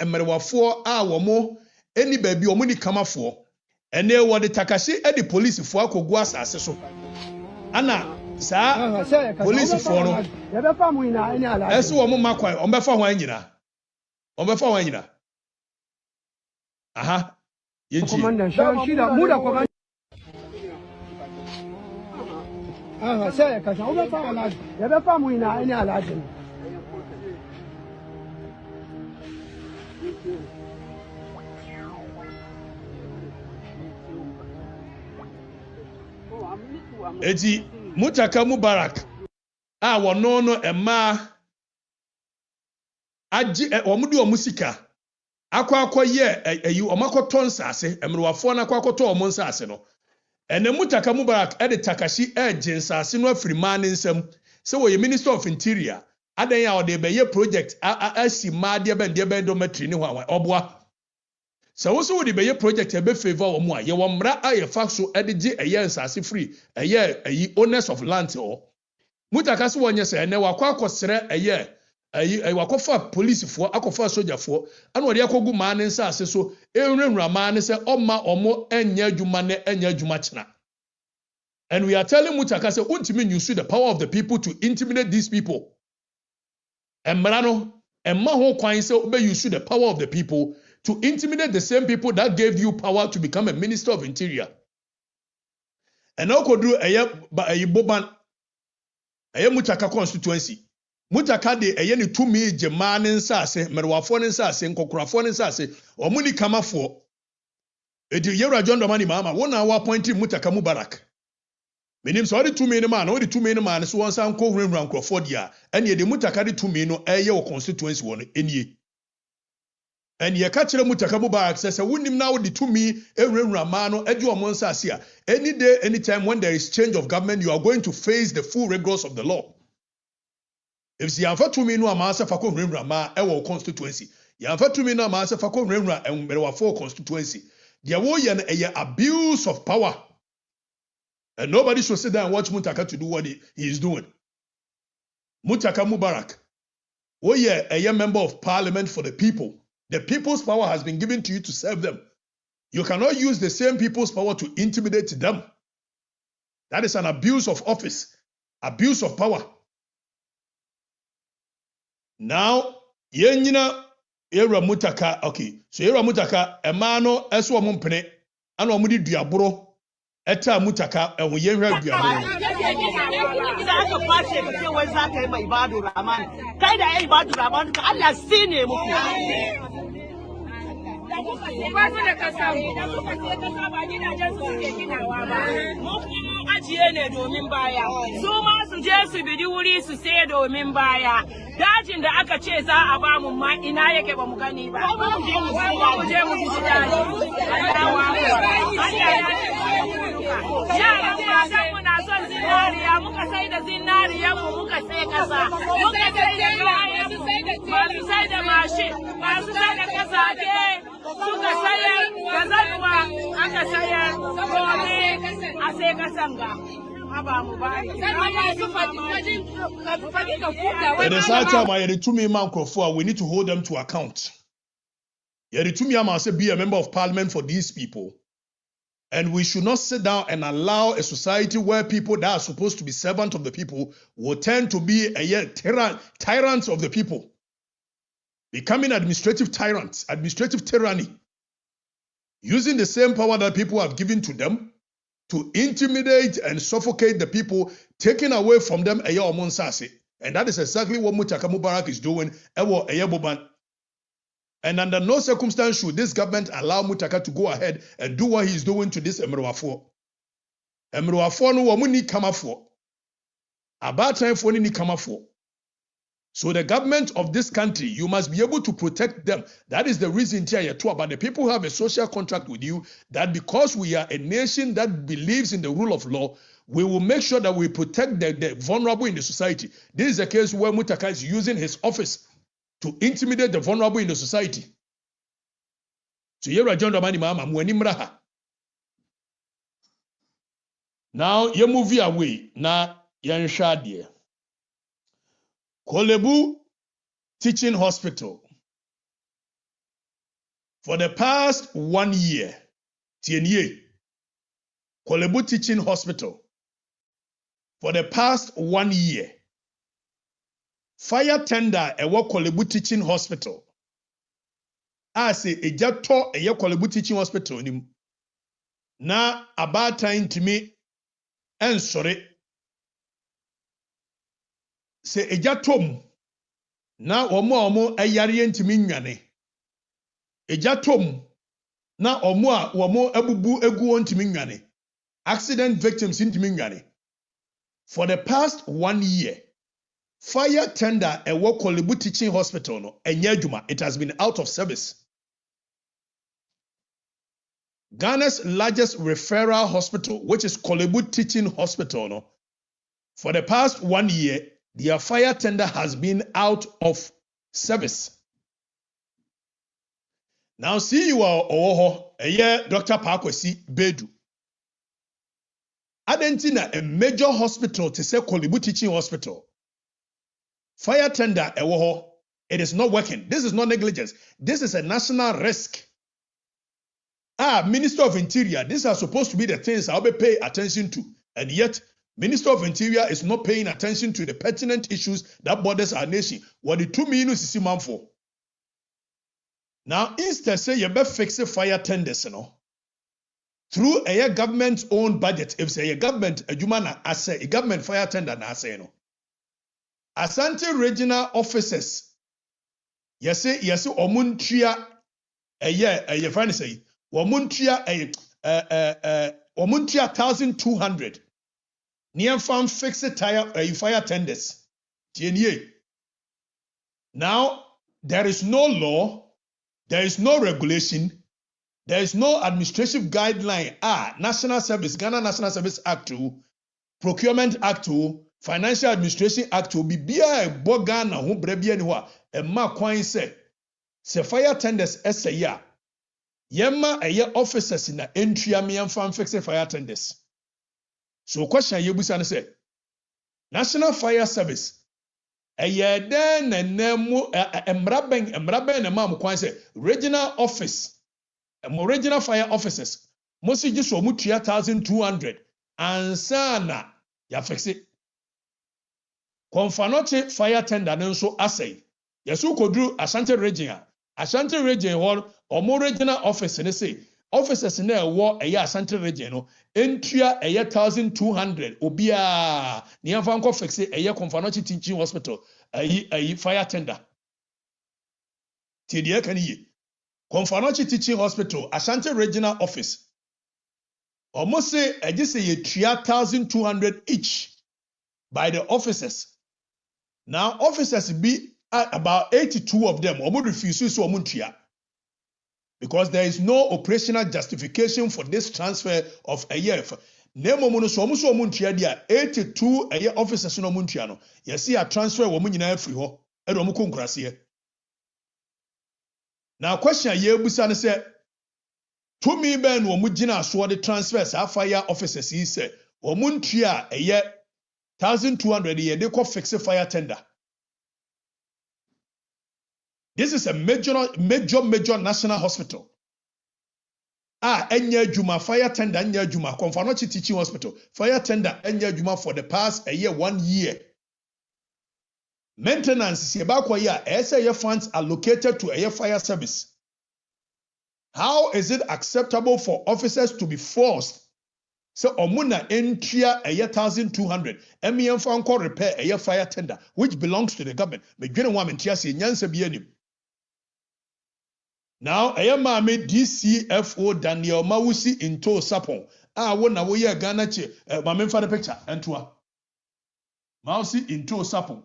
Speaker 1: mmerewafo a wo mo eni baabi wo ni kamafo ene wo de takashe e de police fo akogu asase so ana sa police fo no
Speaker 10: ya be fa mu ina eni ala
Speaker 1: ese wo mo makwan on be fa ho anyina aha yenji
Speaker 10: komandan shida mu da ko sai ka shawo be fa ala ya be fa mu ina eni ala din
Speaker 1: eti Mutaka Mubarak a wono no ema agi omudi omusika akwakoye ayi omakoto nsase emrewafo na akwakoto omunsase no ene Mutaka Mubarak ede takashi nsase no afirima ne nsam se wo ye Minister of Interior adan ya ode be ye project asi maade be dormitory ne hwa oboa se wo so wo de be ye project e be favor omo a ye wo mra aye faxo ede gi eye nsase free eye ayi owners of land o Mutaka se wonye se ene wakwa eye wakofa police fo akofa soldier fo ana odi akogu ma ne nsa ase so enwura ma ne se oma omo enya adwuma ne enya adwuma kina and we are telling Mutaka say ultimately use the power of the people to intimidate these people emra no emma ho kwan say obe use the power of the people to intimidate the same people that gave you power to become a Minister of Interior and okodru eye boban eye Mutaka constituency Mutaka de eye ne tumi jema ne nsase merwafo ne nsase nkokurafo ne nsase omuni kamafo edi yewra John Domani mama wona wa appointing Mutaka Mubarak menim so odi tumi ne ma na odi tumi ne ma ne so wonsa nko hurunhura nkrofo dia ene de Mutaka de tumi no eye wo constituency wo no enie ene ka kire Mutaka Mubarak se wonim na odi tumi ehurunhura ma no edi omo nsase a any day anytime when there is change of government you are going to face the full rigors of the law if si amfa to me no amasa fa ko nwura ma e wo constituency yamfa to me no amasa fa ko nwura enwere for constituency there wo ye no abuse of power, and nobody should sit there and watch Muttaka to do what he is doing. Muttaka Mubarak, wo ye a member of parliament for the people. The people's power has been given to you to serve them. You cannot use the same people's power to intimidate them. That is an abuse of office, abuse of power. Now, yenyina era Muttaka, okay. So era Muttaka, emano eso omumpene, ano omudi duaburo, eta Muttaka, ewo yenhwa duaburo.
Speaker 8: Aka kwashe ka ce wai za ka yi mai Ibadu Rahman. Kai da ai Ibadu Rahman ka Allah sine muku.
Speaker 11: Ba su da kasa ba gidajen su suke ginawa ba. Mu kuma ajiye ne domin baya. Su ma su je su bidi wuri su sai domin baya. Dajin da aka ce za a ba mu ma ina yake ba mu gani ba. Mu je mu ji daji. Yaran matan mu na son zinariya, muka sai da zinariyan mu muka sai kasa. Muka sai da kayan masu sai da mashin, masu sai da kasake. Suka sayar da zanuwa aka sayar domin a sai kasanga.
Speaker 1: At the same time, I had to me man Crawford, we need to hold them to account. You had to me must be a member of parliament for these people. And we should not sit down and allow a society where people that are supposed to be servants of the people will tend to be tyrants of the people. Becoming administrative tyrants, administrative tyranny. Using the same power that people have given to them to intimidate and suffocate the people, taking away from them a Monsasi. And that is exactly what Muttaka Mubarak is doing. And under no circumstance should this government allow Muttaka to go ahead and do what he's doing to this Emruafo. Emruafo no wamuni kamafo. About time for ni kamafo. So the government of this country, you must be able to protect them. That is the reason here. But the people have a social contract with you that because we are a nation that believes in the rule of law, we will make sure that we protect the vulnerable in the society. This is a case where Muttaka is using his office to intimidate the vulnerable in the society. So here John Ramani Mama Mwenimraha. Now you move away. Now you're in Kolebu Teaching Hospital. For the past 1 year, Kolebu Teaching Hospital. For the past 1 year, fire tender ewo Kolebu Teaching Hospital. I say ejato eye Kolebu Teaching Hospital nim. Na abata intimi ensore. Se ejatom na omo ayare ntimi nwane. Ejatom na omo abubu egu ntimi nwane. Accident victims ntimi nwane. For the past 1 year, fire tender ewo Kolebu Teaching Hospital no enye adwuma. It has been out of service. Ghana's largest referral hospital, which is Kolebu Teaching Hospital, no, for the past 1 year, their fire tender has been out of service. Now, see you are Dr. Pakwesi Bedu. Adentina, a major hospital to say Kolebu Teaching Hospital. Fire tender, it is not working. This is not negligence. This is a national risk. Minister of Interior, these are supposed to be the things I'll be paying attention to. And yet, Minister of Interior is not paying attention to the pertinent issues that borders our nation. What the 2 million is man for. Now, instead, say you better fix the fire tenders, through a government's own budget. If say a government, a government fire tender, Asante regional officers, yes, Omuntria, a friend say, Omuntria, 1,200. Near farm fix a fire tenders. Now, there is no law, there is no regulation, there is no administrative guideline. National Service, Ghana National Service Act 2, Procurement Act 2, Financial Administration Act obi bia e boga na ho bra bia ni ho a e ma kwan se fire tenders ya yemma eye officers na entria me yemfa fix fire tenders. So question yebusa ne say National Fire Service eye den na nemu emraben na ma mo kwan say regional office regional fire officers mo si gi so mo 3200 ansana ya fix it. Konfanoche fire tender ne nso asay. Yesu kodru Ashanti region. Ashanti region hɔ omo regional office ne say officers na ɛwɔ ɛyɛ Ashanti region no entua ɛyɛ 1200 obia ne yɛmfa nkɔ fixe ɛyɛ Konfanoche teaching hospital ayi fire tender. Tie deɛ kan yi. Konfanoche teaching hospital Ashanti regional office omo say ɛgye say yɛtua 1200 each by the officers. Now officers be about 82 of them omo refuse so omo ntua because there is no operational justification for this transfer of a year. Nemo no so omo ntua dia 82 a year officers no omo ntua no. Yesi a transfer wo mo nyina afiri ho e do omo konkurase. Now question ye busa ne say to me ben wo mo gina so the transfers fire officers yi say omo ntua a year 1200 ye they call fix fire tender. This is a major national hospital. Enya Juma fire tender enya Juma Konfanoche teaching hospital fire tender enya Juma for the past 1 year. Maintenance is about SAF funds allocated to a fire service. How is it acceptable for officers to be forced? So omuna entria 1200 MEM for repair a fire tender which belongs to the government. Now, Ayamame DCFO Daniel Mawusi into Sapon. Wona wo ye Ghana che. Mame fa the picture entoa. Mawusi into Sapon.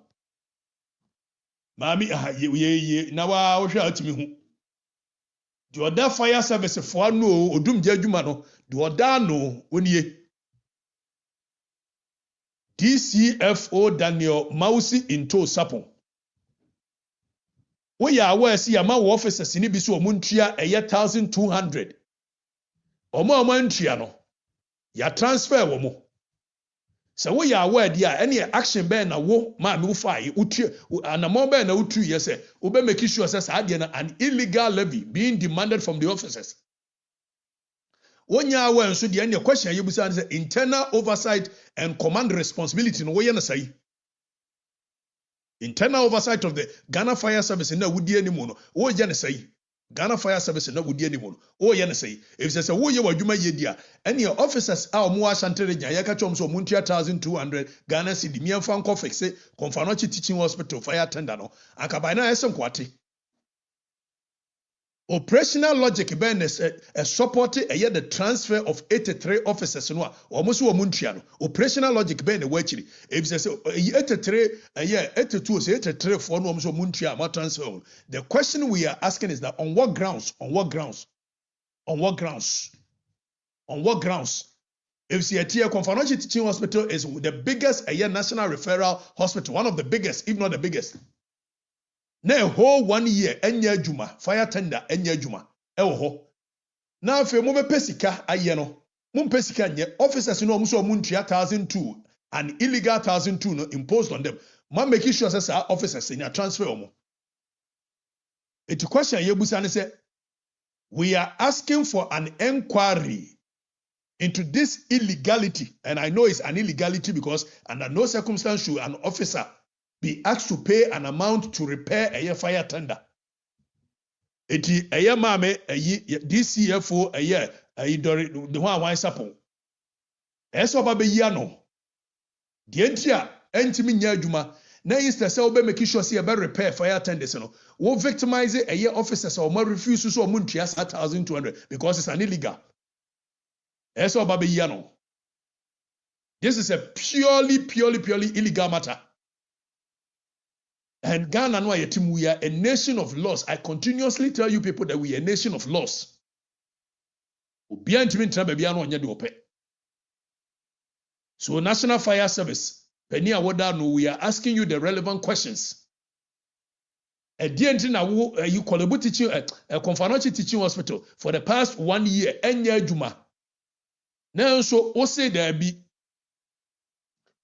Speaker 1: Mami ye na wa wo hwe atimi hu. The other fire service for no odum je adwuma no. The other no onie. DCFO Daniel Mawusi into Sapon. We are aware see ama officers ni bi so omuntua 1200 omo ntua no ya transfer wo mo so we are aware dia any action be na wo ma me wo fai utu anamo be na utu ye say we be make sure say saa na an illegal levy being demanded from the officers. Wonya aware so dia any question ye busa say internal oversight and command responsibility no wo ye na sai. Internal oversight of the Ghana Fire Service na wudi animu no wo ye ne say Ghana Fire Service na wudi animu no wo ye ne say if say wo ye wadwuma ye dia any officers a omo Ashanti region ya ka chom so omuntua 1200 Ghana cedi miemfa nko fixe Konfanoche teaching hospital fire tender no akabai na ese nkwate. Operational logic ben a support the transfer of 83 officers no almost omuntua no operational logic ben we chiri if say 83 82 say 83 for no almost omuntua ma transfer. The question we are asking is that on what grounds if CIT Konfanoche teaching hospital is the biggest national referral hospital, one of the biggest if not the biggest. Na whole 1 year enya adwuma fire tender enya adwuma ewo ho na afi mo be pesika aye no mo pesika nye officers no mo so mo ntua 1002 an illegal 1002 no imposed on them man make sure say officers in transfer omo. It question ye busa ne say we are asking for an inquiry into this illegality, and I know it's an illegality because under no circumstance should an officer be asked to pay an amount to repair a fire tender. Eti eye mame DCFO eye the one why sapon. Eso ba be yia no. De entia entimi nya adwuma na instead say obe make sure say e be repair fire tenders no. Wo victimize eye officers or more refuse so omuntua 1200 because it's an illegal. Eso ba be yia no. This is a purely illegal matter. And Ghana no ayetim, we are a nation of laws. I continuously tell you people that we are a nation of laws. So National Fire Service Penia wada no, we are asking you the relevant questions. A DNT na you Kolebu teaching a Konfanochi teaching hospital for the past 1 year. Enya Juma. Now so o say there be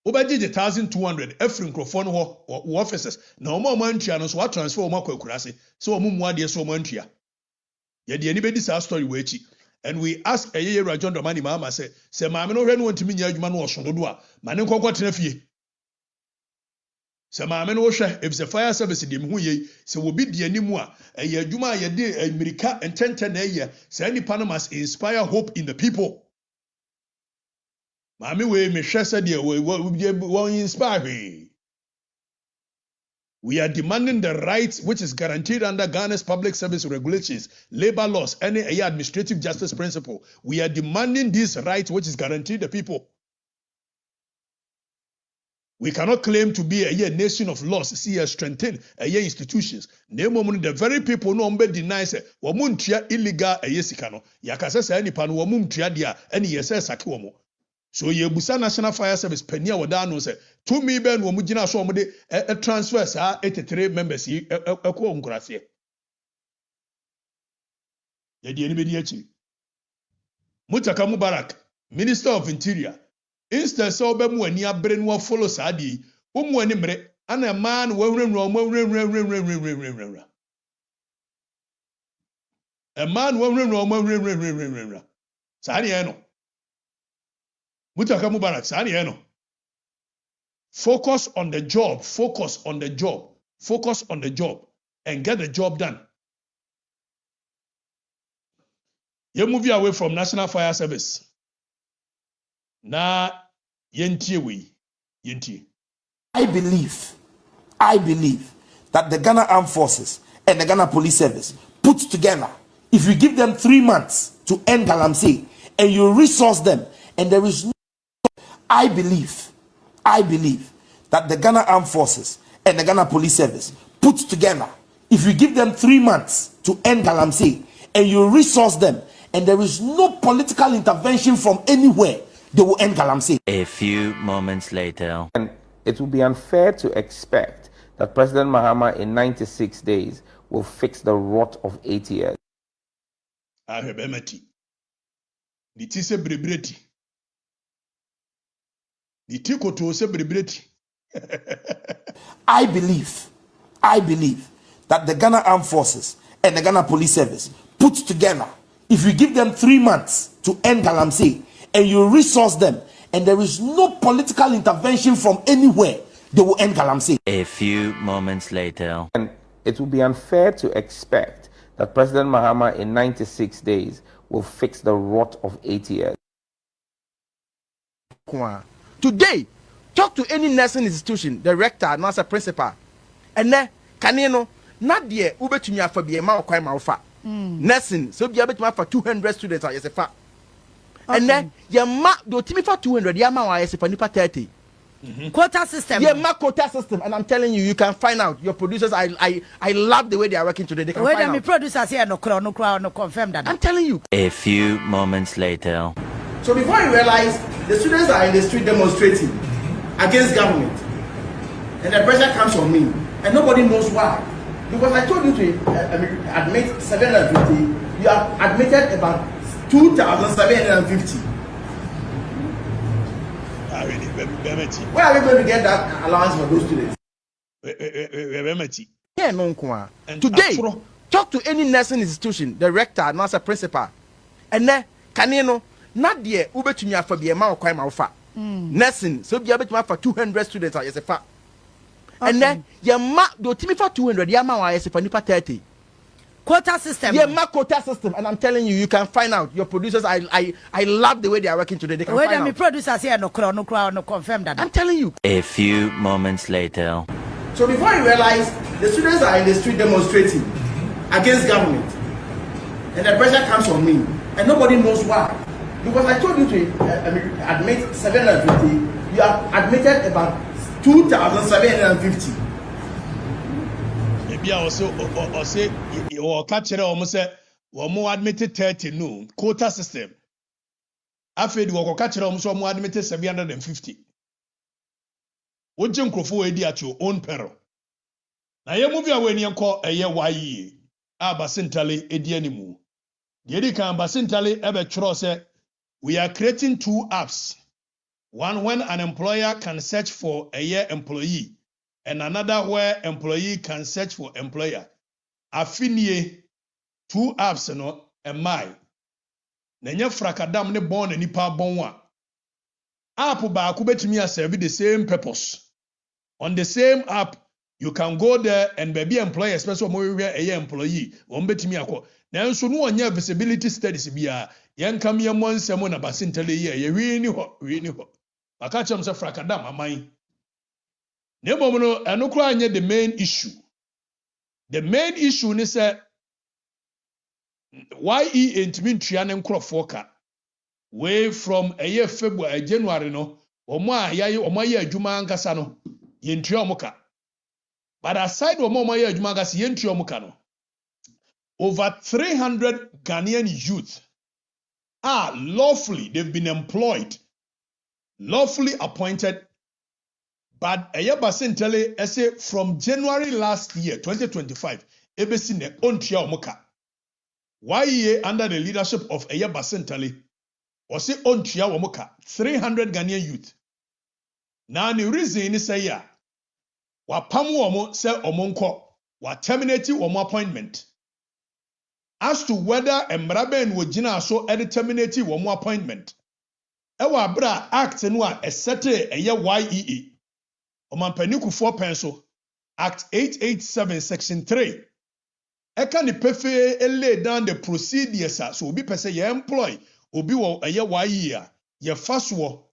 Speaker 1: Obaji 1,200 every microphone officers. Na omo mantua no so wa transfer omo kwakurase. So omo muade so omo mantua. Ye de anybody say story we echi. And we ask YEA Rajon Domani Mama say maame no hwe no ntimi nya adwuma no osododo a ma ne nkokọ tena fie. Se maame no hwe if the fire service dem hu ye se wo bi di animu a eye adwuma ye de America entente na ye se nipa no must inspire hope in the people. Maame we me hwe se de we inspire. We are demanding the rights which is guaranteed under Ghana's public service regulations, labor laws, any administrative justice principle. We are demanding these rights which is guaranteed the people. We cannot claim to be a nation of laws, see a strengthen institutions. The very people no umbe denies wamuntia illegal sikano. Yakasesa any pan wamumtia dia any yesa sakiwamo. So yebusa National Fire Service penia wada no say to me ben wo mugina so mo de transfer sa 83 members yi ekwo nkurase. Ye de anybody achi. Mutaka Mubarak, Minister of Interior, instead so be mu ani abre no follow sa de umu ani mre ana man wo nwrenwren. A man wo nwrenwren. Sa de no. Mutaka Mubarak, sani eno. Focus on the job, focus on the job, and get the job done. You move away from National Fire Service. Na yentie we, yentie.
Speaker 12: I believe that the Ghana Armed Forces and the Ghana Police Service put together, if you give them 3 months to end Galamsey, and you resource them, and there is no, I believe that the Ghana Armed Forces and the Ghana Police Service put together, if you give them 3 months to end Galamsey, and you resource them, and there is no political intervention from anywhere, they will end Galamsey.
Speaker 13: A few moments later.
Speaker 14: And it would be unfair to expect that President Mahama in 96 days will fix the rot of 8 years.
Speaker 1: I have emati. Niti se brebreti. Niti koto se brebreti.
Speaker 12: I believe that the Ghana Armed Forces and the Ghana Police Service put together, if you give them 3 months to end Galamsey, and you resource them, and there is no political intervention from anywhere, they will end Galamsey.
Speaker 13: A few moments later.
Speaker 14: And it would be unfair to expect that President Mahama in 96 days will fix the rot of 8 years.
Speaker 12: Today, talk to any nursing institution, director, nurse principal, and then Kanino, not the Ubetunya for BMA or Kwai Maufa. Nursing, so be able to have for 200 students as a fact. And then your ma do Timmy for 200, Yama as if a nipa 30.
Speaker 6: Quota system.
Speaker 12: Yeah, my quota system, and I'm telling you, you can find out. Your producers, I love the way they are working today. They can
Speaker 6: Wait,
Speaker 12: find out.
Speaker 6: producers here no confirm that.
Speaker 12: I'm telling you.
Speaker 13: A few moments later.
Speaker 12: So before you realize, the students are in the street demonstrating against government, and the pressure comes on me, and nobody knows why. Because I told you to admit 750, you have admitted about 2,750. Where are we going to get that allowance for those students? Yeah, no, today, talk to any nursing institution, director, nurse principal, and then Kanino, not the Ubetunya for BMA or Kwai Maufa. Nursing, so be able to have for 200 students as a fact. And then your ma do Timmy for 200, Yama as if a nipa 30.
Speaker 6: Quota system.
Speaker 12: Yeah, my quota system, and I'm telling you, you can find out. Your producers, I love the way they are working today. They can find out.
Speaker 6: Producers here no confirm that.
Speaker 12: I'm telling you.
Speaker 13: A few moments later.
Speaker 12: So before you realize, the students are in the street demonstrating against government, and the pressure comes on me, and nobody knows why. Because I told you to admit 750, you have admitted about 2,750.
Speaker 1: Maybe I also say or catch it almost say more admitted 30 no quota system. I feel you catch it almost more admitted 750. wogye nkrofo edi at your own peril. Na ye movie awe ni enko eye YEA Basintale edi animu. Yedi kan Basintale ebe chro se we are creating 2 apps. One when an employer can search for a year employee and another where employee can search for employer. Afinie 2 apps no emai. Nenye frakadam ne bon nipa bonwa. App ba kubetimi serve the same purpose. On the same app, you can go there and be employer, especially when a employee. Betimi akọ. Nanso no onye visibility studies bia. Yen kam ye mon semo na Basintale ye wi ni ho. Maka chem se frakadam amai. Ne bomono eno kra anye the main issue. The main issue ni say YEA ntimi ntua ne nkrofo ka. Way from a year February January no omo aye adwuma ankasa no yentua omuka. But aside omo aye adwuma ankasa yentua omuka no. Over 300 Ghanaian youth are lawfully, they've been employed, lawfully appointed, but Eye Basintale essay from January last year, 2025, ebesi ne ontua omuka. YEA under the leadership of Eye Basintale was ontua omuka 300 Ghanaian youth. Now the reason is say ya wa pamu omo se omonko wa terminate omo appointment. As to whether Embraben wo gina so terminate omo appointment. Ewa bra act no a esete eye YEA. Omampaniku 4 pencil Act 887 section 3. Eka ni pefe lay down the procedures so obi pese ye employ obi wo eye YEA ye first wo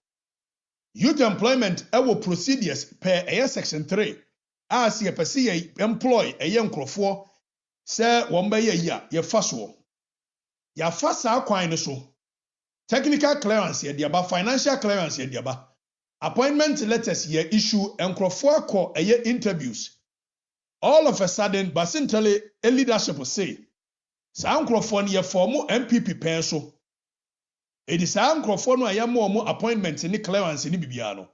Speaker 1: youth employment ewo procedures per eye section 3 as ye pese ye employ eye nkrofo se won be ye first wo ya first akwan no so technical clearance ye diaba financial clearance ye diaba appointment letters ye issue nkrofo akọ eye interviews. All of a sudden, Basintale a leadership will say, Sankrofon ye formu MPP penso. It is Sankrofon I am more appointments in the clearance in Bibiano.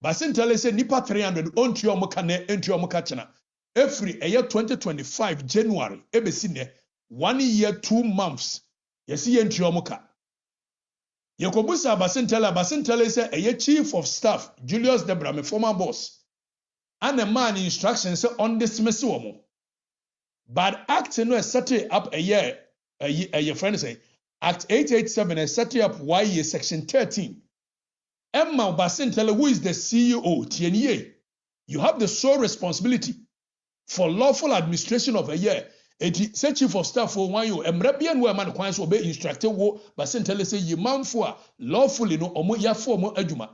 Speaker 1: Basintale say nipa 300 on Tiomokane and Tiomokachana. Every year 2025 January, ebesine 1 year 2 months. Yesi en Tiomoka. Yakobusa Basintale say a chief of staff, Julius Debra, my former boss. And a man instructions on dismiss woman. But Act no set up a year friend say Act 887 set up YEA section 13. Emma Basintale, who is the CEO, TNEA, you have the sole responsibility for lawful administration of a year. Say chief of staff for 1 year. Embrabian where man kwans obey instructed wo Basintale say ye man for lawfully no omo ya for mo adwuma.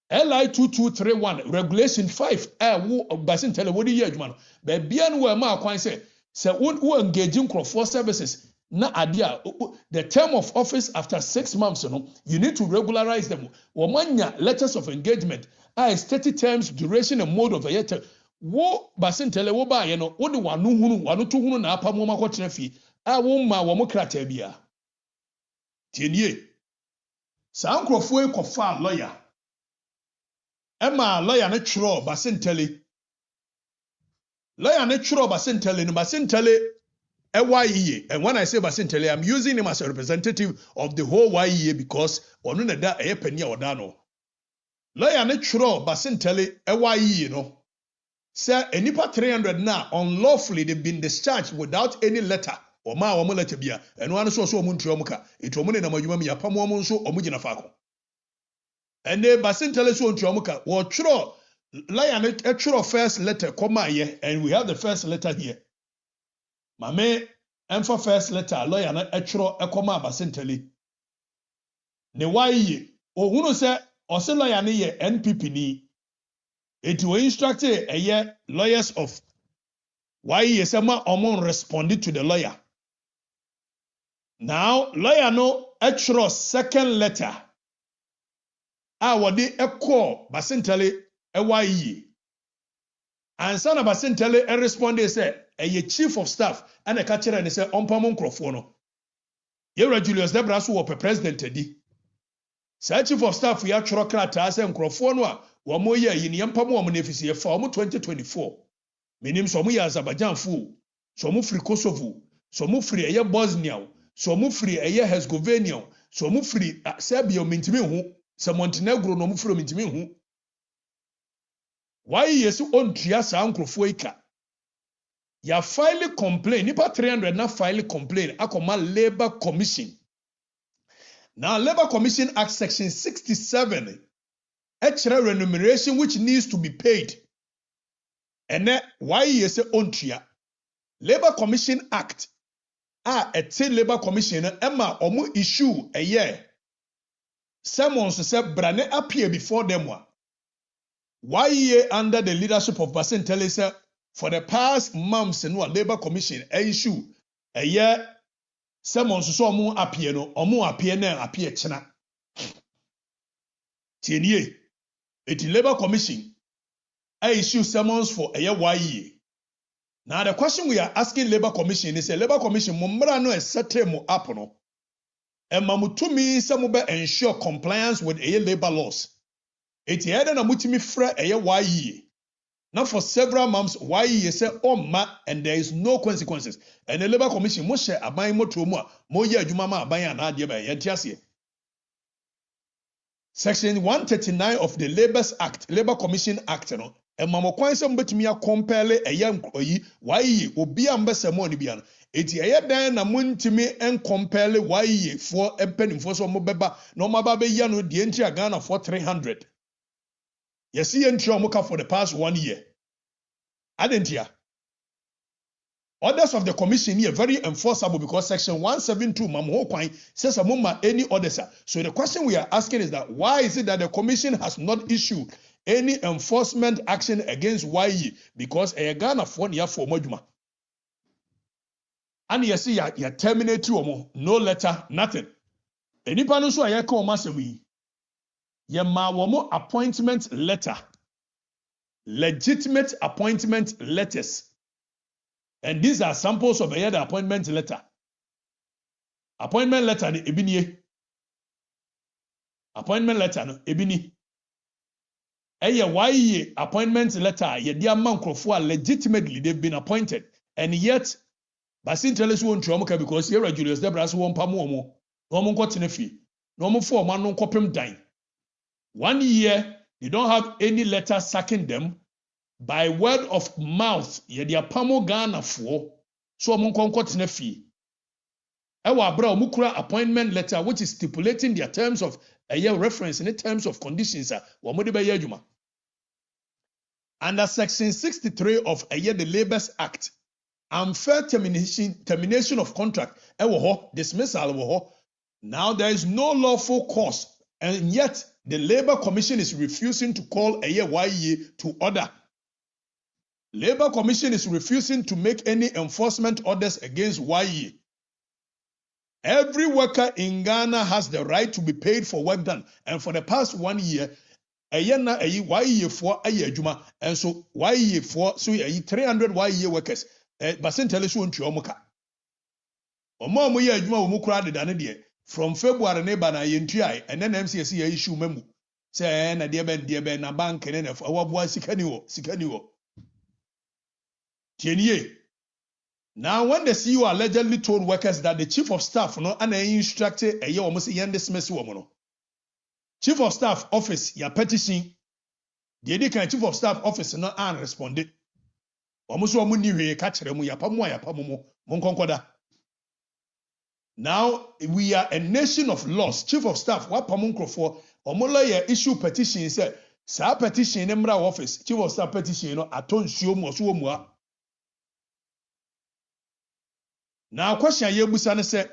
Speaker 1: LI 2231 regulation 5 wo Basintale wodi ye adwuma no be bia no ma kwan say wo engaging crowd services na adia the term of office after 6 months no you need to regularize them wo manya letters of engagement is 30 terms duration and mode of a year wo Basintale wo ba ye no wo de wano to hunu na apamo makotena fi wo ma wo mokrata bia tienie sa nkrofo e kofa lawyer Emma lawyer ne chro Basintale. Lawyer ne chro Basintale no Basintale YEA. And when I say Basintale, I'm using him as a representative of the whole YEA because onu na da e peni odano. Lawyer ne chro Basintale YEA no. Say enipa 300 na unlawfully they've been discharged without any letter. Or ma omo letter bia. And one so omo ntuomuka. Ituomo ne na madwuma mi apamo omo nso omo gina faako. And the Basintale so ntuomuka wo chro lion a chro first letter come here and we have the first letter here. Mame emfa first letter lawyer na chro e come Basintale. Ne YEA o hunu se o se lawyer ne ye NPP ni. It will instruct a year lawyers of YEA sama omon responded to the lawyer. Now lawyer no chro second letter. Wadi call Basintale YEA. And son of Basintale responded say a chief of staff and a catcher and say Ompamon Crofono. Yera Julius Debra so president di. Say chief of staff we are Chorocrata and Crofono Wamo ye yini yampamu wa munefisi fa omu 2024. Minim so mu ya Azerbaijan fu, so mu free Kosovo, so mu free eye Bosnia, so mu free eye Herzegovina, so mu free Serbia mintimi hu, se Montenegro no mu free mintimi hu. Why yesu ontua sa nkrofo ika? Ya file complaint, nipa 300 na file complaint akoma Labor Commission. Now Labor Commission Act section 67 extra remuneration which needs to be paid. And then why you say ontua? Labor Commission Act a Labor Commission emma omu issue a year. Someone say brane appear before them one. YEA under the leadership of Basin Telesa for the past months no Labor Commission issue a year. Someone so omu appear no omu appear na appear china. Tienye it Labor Commission issue summons for a year YEA. Now the question we are asking Labor Commission is a Labor Commission mumbra no esete mo up no. And mamutumi se mo be ensure compliance with a labor laws. It yada na mutimi frɛ ɛyɛ YEA. Now for several months YEA say ma and there is no consequences. And the Labor Commission mo hyɛ aban mo to mu a mo yɛ adwuma ma aban ana ade ba yɛ ntiaseɛ. Section 139 of the Labor Commission Act no emamo kwan sɛ mbetumi akompele ɛyɛ nkoyi YEA obi ambese mo ni bia no. Eti ɛyɛ dan na muntimi enkompele YEA for empanimfo so mo beba na mo aba be ya no de enti Ghana for 300. Yes, he entry for the past 1 year. Adentia. Orders of the commission here very enforceable because section 172 Mamho says among any orders. So the question we are asking is that why is it that the commission has not issued any enforcement action against YEA? Because a Ghana for near for Moduma. And you see, you terminate you no letter, nothing. Any panel so I call massive. Yema womo appointment letter, legitimate appointment letters, and these are samples of the appointment letter. Appointment letter ni ebini. Appointment letter no ebini. YEA appointment letter ye dia man krofo legitimately they've been appointed, and yet Basin tell us won trauma because here Julius Debra so won pamo omo no mo nkotene fi no mo for man no nkopem dan. 1 year, they don't have any letter sacking them. By word of mouth, ye dia pamo Ghana for so munkonkot ne fee. Ewa bra mukura appointment letter which is stipulating their terms of a year reference in the terms of conditions. Wamode be yejuma. Under section 63 of a year the Labours Act, unfair termination of contract, dismissal. Now there is no lawful cause, and yet the Labour Commission is refusing to call a YEA to order. Labour Commission is refusing to make any enforcement orders against YEA. Every worker in Ghana has the right to be paid for work done, and for the past 1 year, YEA for juma, and so YEA for 300 YEA workers. Basin tell us you omuka. Omo ye juma omukura de dane de. From February neighbor na yentua and then MCC issue memo say na de ben na bank ne na awabua sikani wo tienye. Now when the CEO allegedly told workers that the chief of staff no ana instructed a year almost yen dismiss wo no chief of staff office ya petition the edikan chief of staff office no an responded almost wo mu ni hwe ka kire mu ya pamu mo nkonkoda. Now we are a nation of laws. Chief of staff, what pamunkrofo, omola issue petition say, sa petition in office, chief of staff petition, aton suomwa. Now question yebusan say,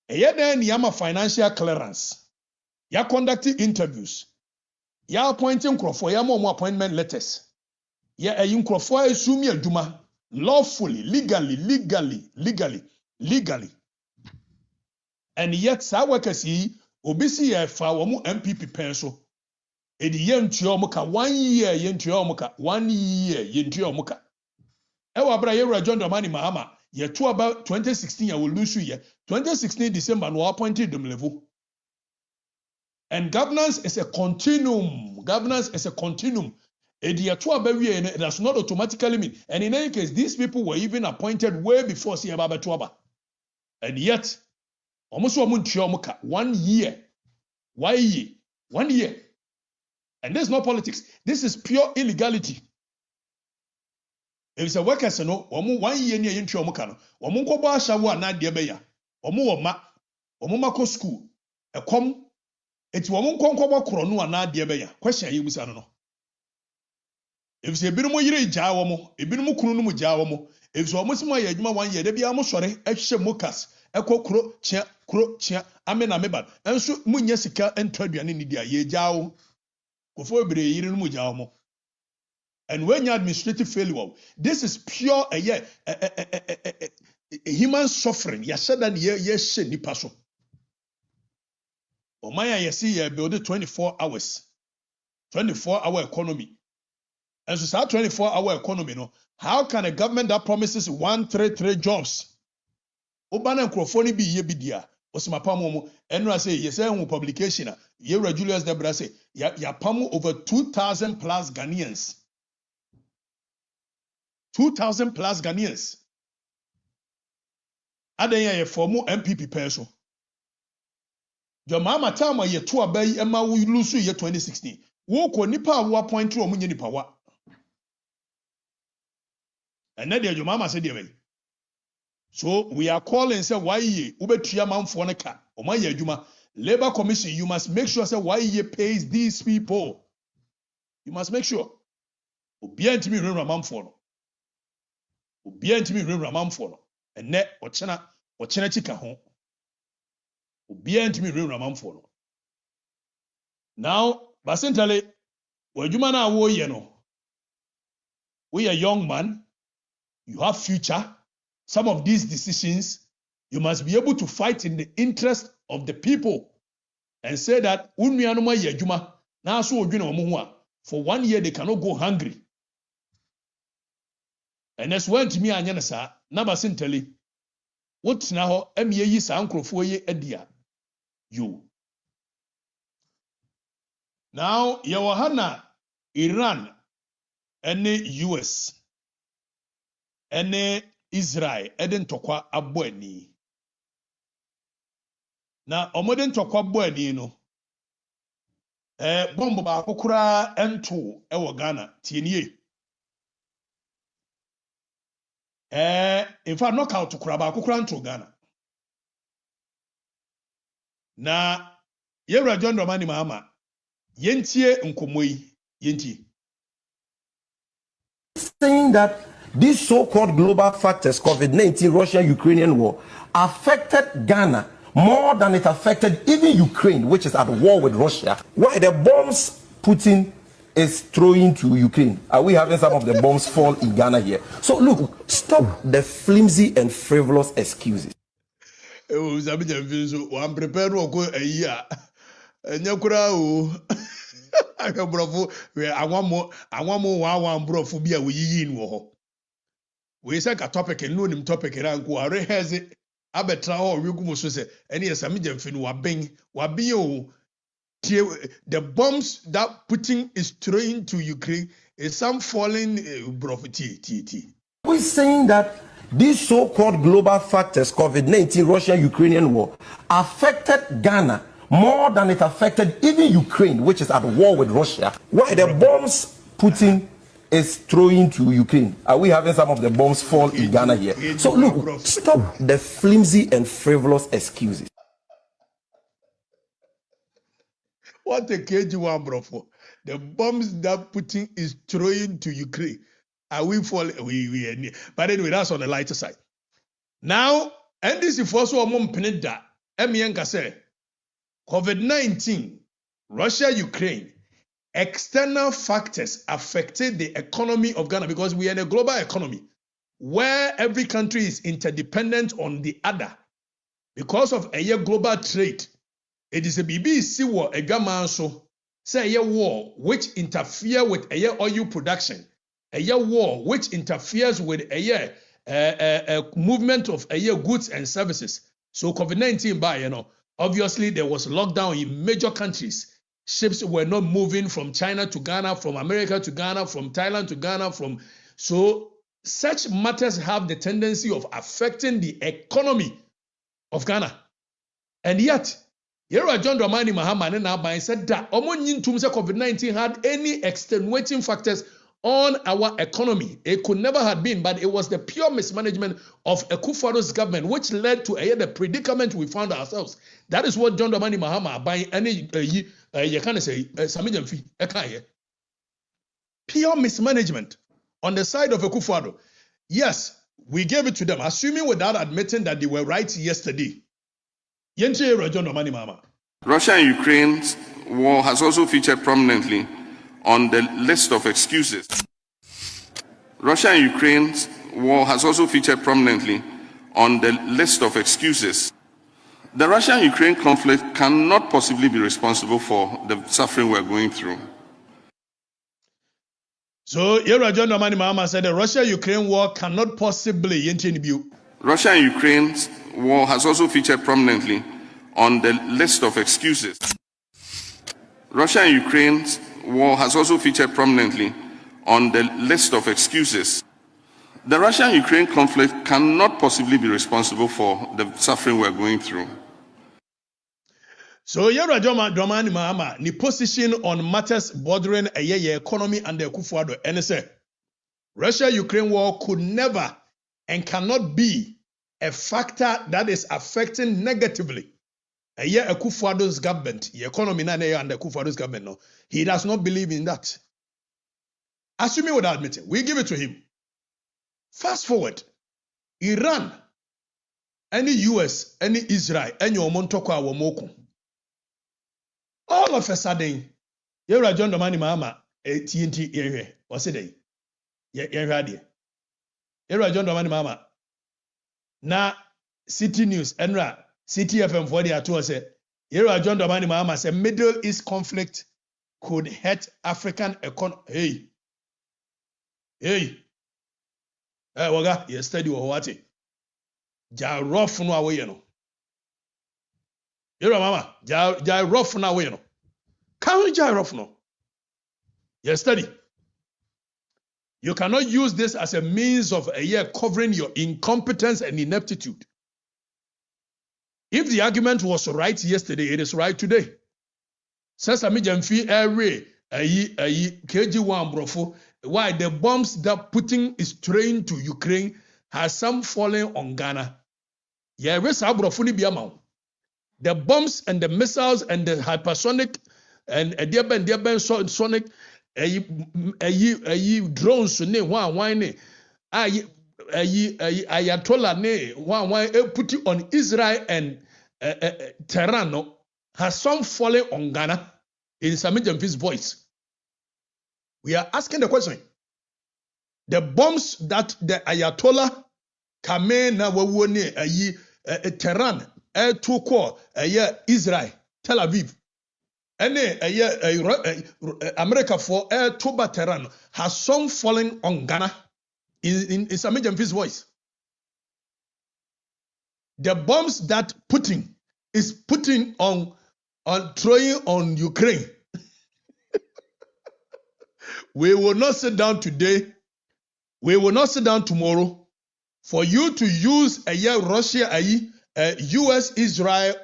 Speaker 1: then yama financial clearance. Ya conducting interviews. Ya appointing crofo, ya more appointment letters. Ya a crofo assume aduma lawfully, legally. And yet, sa workers yi obisi ye fa womu MPP penso. Edi yentua omuka 1 year yentua omuka 1 year yentua omuka. Ewa bra ye John Dramani Mahama ye to about 2016 ya will lose ye 2016 December no appointed them level. And governance is a continuum. Governance is a continuum. It does not automatically mean. And in any case, these people were even appointed way before Siyababa Tuaba. And yet, almost 1 year. YEA, 1 year. And there's no politics. This is pure illegality. If it's a workers, no, 1 year near into Omukano, Omunko Bashawa, not Debeya, Omuoma, Omumako school, a com, it's Womunko Krono, and not Debeya. Question you, Miss Anno. If it's a Binumo Yiri Jawamo, a Binumu Kunumu Jawamo, if it's almost my Yajma 1 year, they be almost sorry, Extra Mokas, Echo Kro, Chia, Amena Meban, and so Munyasika and Trabian in India, Ye Jaw, before be Yirin Mujawamo. And when you administrative failure, this is pure a human suffering. You said that yes, ni paso. O maya you see you build 24 hours, 24-hour economy. And so that 24-hour economy, no, how can a government that promises 133 jobs? Obana microphone be ye bidia. Osimapamu, and I say yes, publication. Yera Julius Debra say ya pamu over 2,000 plus Ghanaians. 2,000 plus Ghanaians. Adenya ye formu MPP person. Your mama tama ye to abay Emma we lose ye 2016. Woko nipa wa point to omunye nipa wa. And then your mama said ye. So we are calling say YEA ubetua manfo ne ka. Oma ye adwuma. Labor Commission, you must make sure say YEA pays these people. You must make sure. Obi antimi rewra manfo no. Obi antimi rewra manfo no. Enne ochena chika ho. Obi antimi rewra manfo no. Now, basentale wadwuma na wo ye no. We a young man, you have future. Some of these decisions, you must be able to fight in the interest of the people and say that unnuanoma ye adwuma na so odwene omo ho a for 1 year they cannot go hungry. And that's when to me anya sa na basentale wotina ho amiye yi sa nkrofo ye adia you. Now Yawahana, Iran, any US, any Israel, Eden Tokwa Abweni. Now, Omoden Tokwa Abweni, no. Bombo ba kokura ento ewo Ghana tienye. In fact, knockout to kuraba kokura ento Ghana. Na Yewra John Romani Mahama yentie nkomoi yentie.
Speaker 3: Saying that these so-called global factors, COVID-19, Russia-Ukrainian war, affected Ghana more than it affected even Ukraine, which is at war with Russia. Why the bombs Putin is throwing to Ukraine? Are we having some of the bombs fall in Ghana here? So look, stop the flimsy and frivolous excuses.
Speaker 1: I'm prepared to go a year. I want more one brofu bia we yin wo. We say ka topic and no nim topic ran ko are has it abetra ho we gumo so say any esame jamfi no waben o the bombs that Putin is throwing to Ukraine is some falling brofu.
Speaker 3: We're saying that these so-called global factors, COVID-19, Russia-Ukrainian war, affected Ghana more than it affected even Ukraine, which is at war with Russia. Why the bombs Putin is throwing to Ukraine? Are we having some of the bombs fall in Ghana here? So look, stop the flimsy and frivolous excuses.
Speaker 1: What a KG1, bro, for the bombs that Putin is throwing to Ukraine. Are we falling? But anyway, that's on the lighter side. Now, and this is also a mom penida. Emienka say COVID-19, Russia, Ukraine, external factors affected the economy of Ghana because we are in a global economy where every country is interdependent on the other. Because of a global trade, it is a BBC war, a Gaman so say a war which interfere with a oil production, a war which interferes with a movement of goods and services. So COVID-19 by, obviously there was lockdown in major countries. Ships were not moving from China to Ghana, from America to Ghana, from Thailand to Ghana. So such matters have the tendency of affecting the economy of Ghana. And yet, Yero John Dramani Mahama and Abai said that COVID-19 had any extenuating factors on our economy. It could never have been, but it was the pure mismanagement of Akufo-Addo's government which led to the predicament we found ourselves. That is what John Dramani Mahama by any you can say Samijamfi Ekaye. Pure mismanagement on the side of Akufo-Addo. Yes, we gave it to them, assuming without admitting that they were right yesterday.
Speaker 15: Russia and Ukraine's war has also featured prominently on the list of excuses. Russia and Ukraine's war has also featured prominently on the list of excuses. The Russia-Ukraine conflict cannot possibly be responsible for the suffering we're going through.
Speaker 1: So, John Dramani Mahama said the Russia-Ukraine war cannot possibly.
Speaker 15: Russia and Ukraine's war has also featured prominently on the list of excuses. Russia and Ukraine's war has also featured prominently on the list of excuses. The Russia-Ukraine conflict cannot possibly be responsible for the suffering we're going through.
Speaker 1: So, Yero Dramani Mahama, the position on matters bordering a economy and the Akufo-Addo, and say Russia-Ukraine war could never and cannot be a factor that is affecting negatively Akufo-Addo's government, the economy and the Akufo-Addo's government. No, he does not believe in that. Assuming without admitting, we give it to him. Fast forward, Iran, any US, any Israel, any Omontoko Awomoko. All of a sudden, Yero John Dramani Mahama, TNT area, what's it? Yero John Dramani Mahama. Na City News, Enra, City FM 40 at 2 said, Yero John Dramani Mahama said Middle East conflict could hurt African economy. Hey, waga, you study what? Ja rough no away, you know. Yero mama, ja rough no away, you know. Can't ja rough no? You study. You cannot use this as a means of covering your incompetence and ineptitude. If the argument was right yesterday, it is right today. Sesame Jamfi every KG1 brofo. Why the bombs that Putin is throwing to Ukraine has some fallen on Ghana. Yeah, the bombs and the missiles and the hypersonic and sonic drones ne one ayatollah ne one put it on Israel and Tehran has some fallen on Ghana in Samijamfi's voice. We are asking the question. The bombs that the Ayatollah Khamenei na wawone Tehran to Israel Tel Aviv America for to Tehran has some fallen on Ghana in Samijamfi's voice. The bombs that Putin is putting on throwing on Ukraine. We will not sit down today. We will not sit down tomorrow for you to use Russia, US, Israel,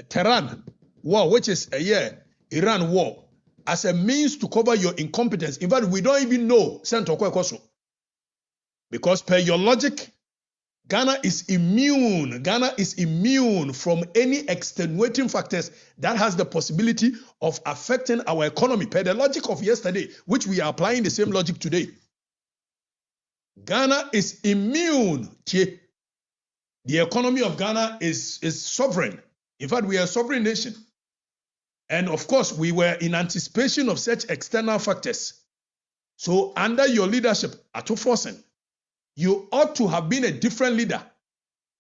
Speaker 1: Tehran war, which is Iran war, as a means to cover your incompetence. In fact, we don't even know. Because per your logic, Ghana is immune. Ghana is immune from any extenuating factors that has the possibility of affecting our economy. Per the logic of yesterday, which we are applying the same logic today. Ghana is immune. The economy of Ghana is sovereign. In fact, we are a sovereign nation. And of course, we were in anticipation of such external factors. So under your leadership, Ato Forsen, you ought to have been a different leader,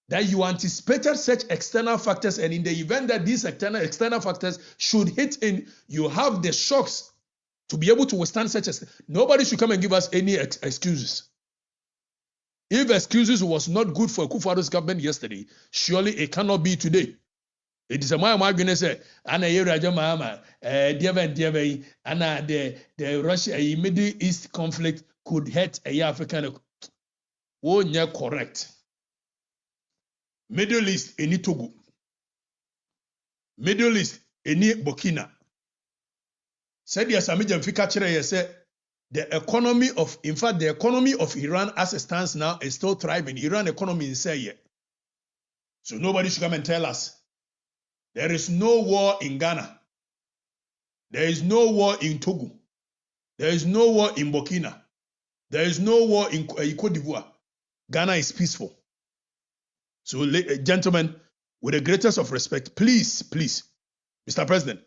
Speaker 1: that you anticipated such external factors, and in the event that these external factors should hit in, you have the shocks to be able to withstand such as. Nobody should come and give us any excuses. If excuses was not good for Akufo-Addo's government yesterday, surely it cannot be today. It is a my margin say ana yera jama deven ana the Russia Middle East conflict could hurt a African wonya correct. Middle East any Togo. Middle East any Burkina. Said yes Amijam Fika Chere say the economy of Iran as it stands now is still thriving. Iran economy is say so nobody should come and tell us. There is no war in Ghana. There is no war in Togo. There is no war in Burkina. There is no war in Cote d'Ivoire. Ghana is peaceful. So, gentlemen, with the greatest of respect, please, Mr. President,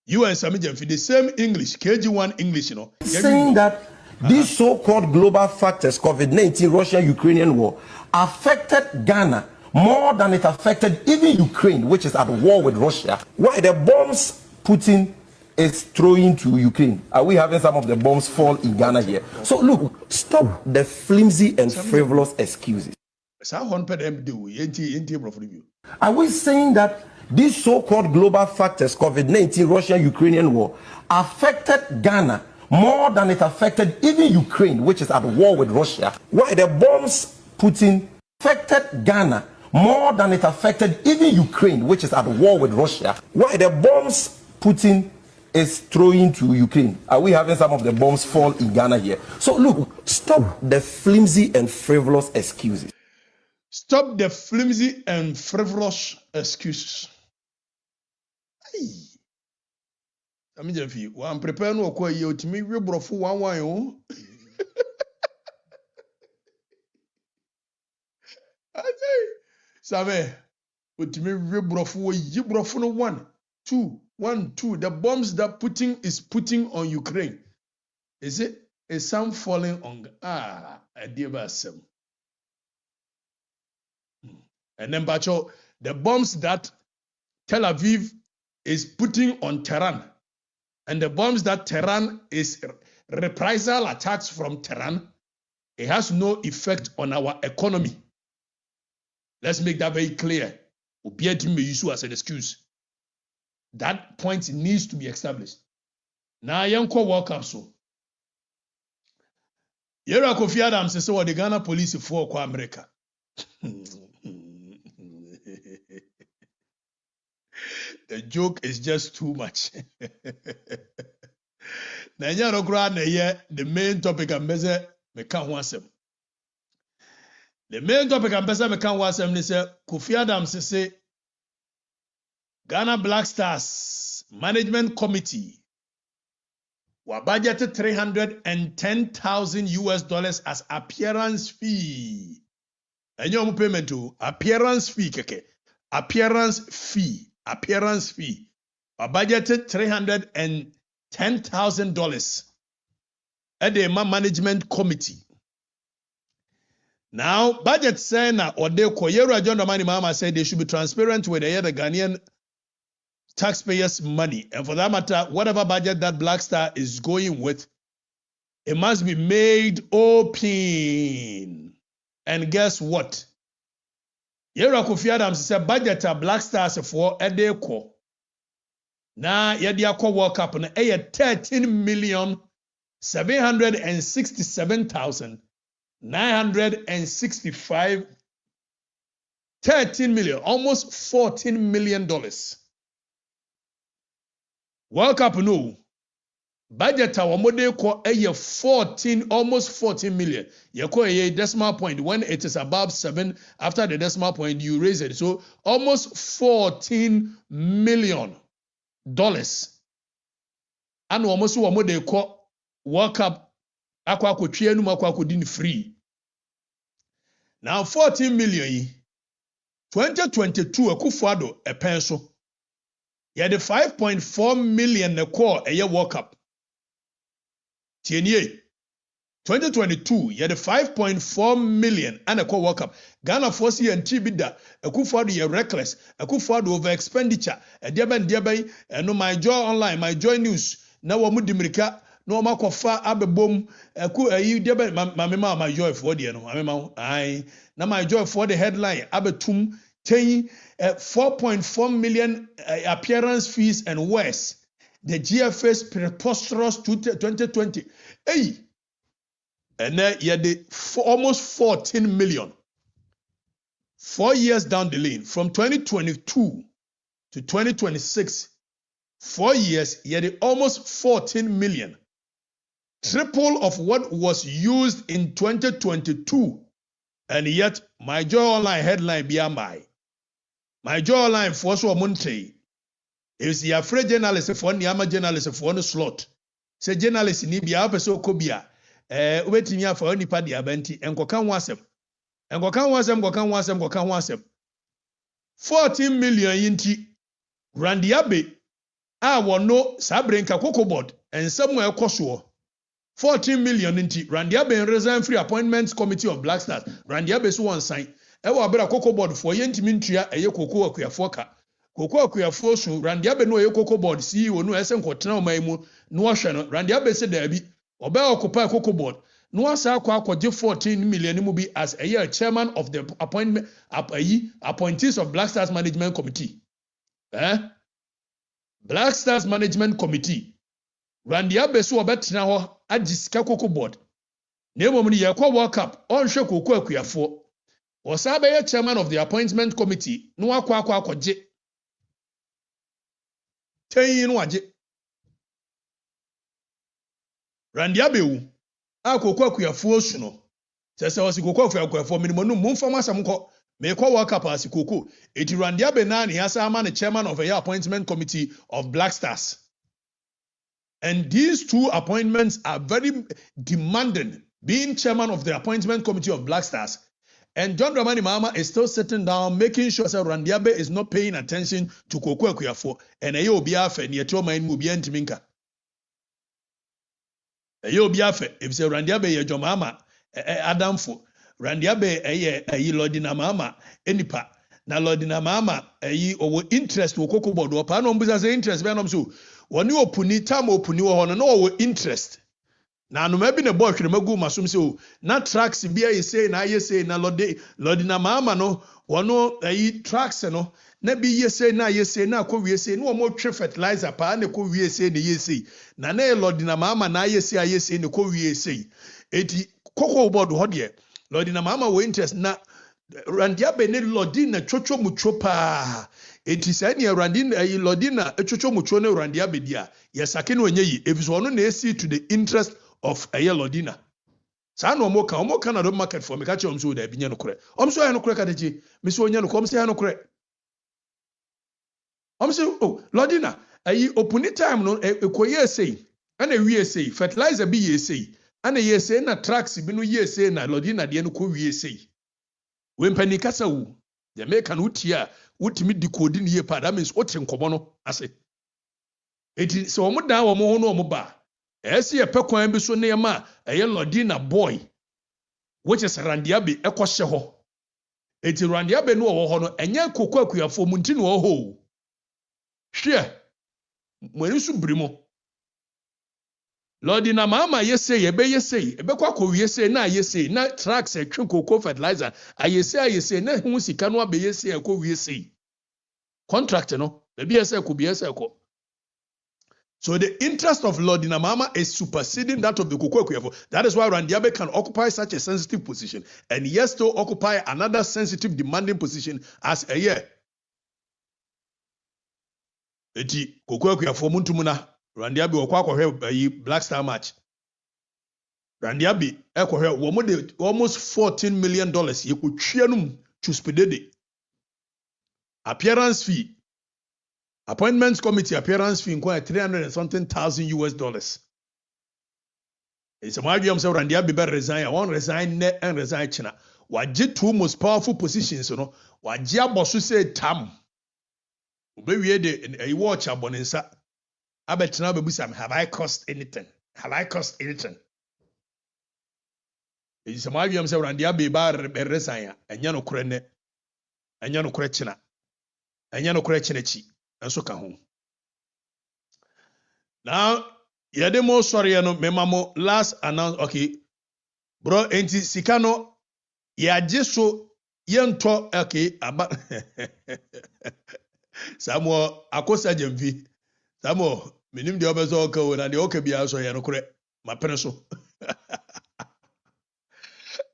Speaker 1: you and Sami Jemfi, the same English, KG1 English,
Speaker 12: Saying that these so-called global factors, COVID-19, Russia-Ukrainian war, affected Ghana more than it affected even Ukraine, which is at war with Russia. Why the bombs Putin is throwing to Ukraine? Are we having some of the bombs fall in Ghana here? So look, stop the flimsy and frivolous excuses. Are we saying that these so-called global factors, COVID-19, Russia-Ukrainian war, affected Ghana more than it affected even Ukraine, which is at war with Russia? Why the bombs Putin affected Ghana more than it affected even Ukraine, which is at war with Russia? Why the bombs Putin is throwing to Ukraine? Are we having some of the bombs fall in Ghana here? So look, stop the flimsy and frivolous excuses.
Speaker 1: Stop the flimsy and frivolous excuses. I'm just I'm preparing to go here to me. We brought for one. I say, Same. But me we brought for you brought for 1, 2, 1, 2. The bombs that Putin is putting on Ukraine. Is it some falling on a dear basem? And then Bacho, the bombs that Tel Aviv is putting on Tehran, and the bombs that Tehran is reprisal attacks from Tehran, it has no effect on our economy. Let's make that very clear. Use as an excuse. That point needs to be established. Now, Yanko World Cup so. Yera Kofi Adams says what the Ghana police for America. The joke is just too much. The main topic I'm busy mekan ho asem. The main topic I'm busy mekan ho asem ni say Kofi Adams say Ghana Black Stars Management Committee were budgeted $310,000 as appearance fee. And your payment to appearance fee keke. Appearance fee. A budgeted $310,000 at the management committee. Now, budget saying or they Koyera John Domani Mama said they should be transparent with the Ghanaian taxpayers' money. And for that matter, whatever budget that Black Star is going with, it must be made open. And guess what? Yera Kofi Adams said budget a Black Stars for a day call. Now, Yadiako World Cup on 13,767,965. 13 million, almost $14 million. World Cup no. Budget our model call a 14, almost 14 million. You call a decimal point. When it is above 7, after the decimal point, you raise it. So almost $14 million. And almost what model call World Cup aqua free. Now 14 million. 2022 Akufo-Addo a peso. You had 5.4 million a core a year World Cup. 2022, you had 5.4 million and a core World Cup. Ghana force and Tibida, a Akufo-Addo reckless, a Akufo-Addo over expenditure, a Diaban, and no my joy online, my joy news. Now Mudimirika, no Makofa, Abe Boom, a Diaban, my joy for the I now my joy for the headline, Abe Tum, 4.4 million appearance fees and worse. The GFS preposterous 2020. Hey, and then you had almost 14 million. 4 years down the lane, from 2022 to 2026, 4 years, you had almost 14 million. Triple of what was used in 2022. And yet, my Joy Online headline be my Joy Online for so monte. Is the afraid journalist for the ama journalist for the slot. Say journalist ni be a so kobia. Waiting here for any party abenti and gokan wasem. And gokan wasem. 14 million yinti. Randy Abe. No sabrenka cocoa board and somewhere kosuo. 14 million inti. Randy Abe resign free appointments committee of Black Stars. Randy Abe so one sign. Ewa abera cocoa board for yenti mintria eye cocoa akuyafoka. Cocoa akuyafosu Randy Abe no eye cocoa board CEO no esen kwotena omaimu no hwe no Randy Abe se da bi oba occupy cocoa board no asa akwaje 14 million mu bi as a chairman of the appointees of Black Stars Management Committee. Black Stars Management Committee. Randy Abe so obetena ho agisika cocoa board. Na emom ni ye kwa World Cup on hwe cocoa akuyafo. Osabe ye chairman of the appointment committee no akwaje. Teyin no aje. Randy Abe wu akoko akuyafo osu no. Sese wasi koko akuyafo minimo no mumfam asam ko me kwa World Cup asikoko. Eti Randy Abe na ni asa ama the chairman of a appointment committee of Black Stars. And these two appointments are very demanding. Being chairman of the appointment committee of Black Stars, and John Dramani Mahama is still sitting down, making sure that Randy Abe is not paying attention to Koko Akuyafo, and Ayo Biafe near Toma in Mubian Timinka. Ayo Biafe, if say Randy Abe ye John Mahama, Adamfo, Randy Abe aye Lordina Mahama, Enipa, na Lordina Mahama aye or interest to Koko Board, or Panom Buza's interest, Venom so. When you opuni time opuni wo no no interest na no maybe na boy hwemagu masum se o na tracks bia ye say na lodi na mama no wono ayi tracks no na bi ye say na ko wie say no mo twe fertilizer pa na ko wie say ne ye say na lodi na mama na ye say ne ko wie say eti Koko board ho de lodi na mama wo interest na Randy Abe ne lodi na chocho mucho pa. Eti say ne Randy lodi na chocho mucho ne Randy Abe dia. Yesake no enye yi efiso ono na esi to the interest of a lodi na. Sa na omo na do market for me ka che omso da binye no kore. Omso ya no kore ka deji. Me so onye no kom se ya no kore. Omso lodi na ayi opuni time no ekoye sei. Ana wie sei fertilizer bi ye sei. Ana ye sei na tracks bi no ye sei na lodi na de no ko wie sei. Wempani kasa wu the make an utia utimi decode ni ye pa that means ote nkomo no ase eti se omo dan wo mo ho no omo ba ese ye pekwan bi so ne ma eye lodi na boy which is Randy Abe ekoshe ho eti Randy Abe no wo ho no enye Koko Akuyafo mu nti no ho hwe mo eri su brimo Lodi na mama yesey ebekwa ko yesey na tracks etwe Koko fertilizer ayesey na hu sika no abe yesey ko yesey contract no be yesey ko be yesey ko. So the interest of Lodi na mama is superseding that of the Koko Akuyafo. That is why Randy Abe can occupy such a sensitive position and yes to occupy another sensitive demanding position as a year. Eti Koko Akuyafo muntumuna Randy Abe okwa akohwe Black Star match. Randy Abe ekohwe wo de almost $14 million ye ko twianum chuspedede. Appearance fee. Appointments committee appearance fee inquire $300 and something thousand US. It's a magiam say Randy Abe be resign. I want resign net and resign China. Waje two most powerful positions no. Waje abosu say tam. Obewie de e watch abonensa. Abetina bebusam, have I cost anything? It's a magiam say Randy Abe ba resign enya no kure ne. Enya no kure China. Enya no kure Chinechi. Enso ka ho. Now, yede mo sorry no memamo last announce okay. Bro enti sikano ya jeso yento okay aba Samuel akosa jamvi Samuel minim de obezo oka wo na de oka bia so ye no kore mapene so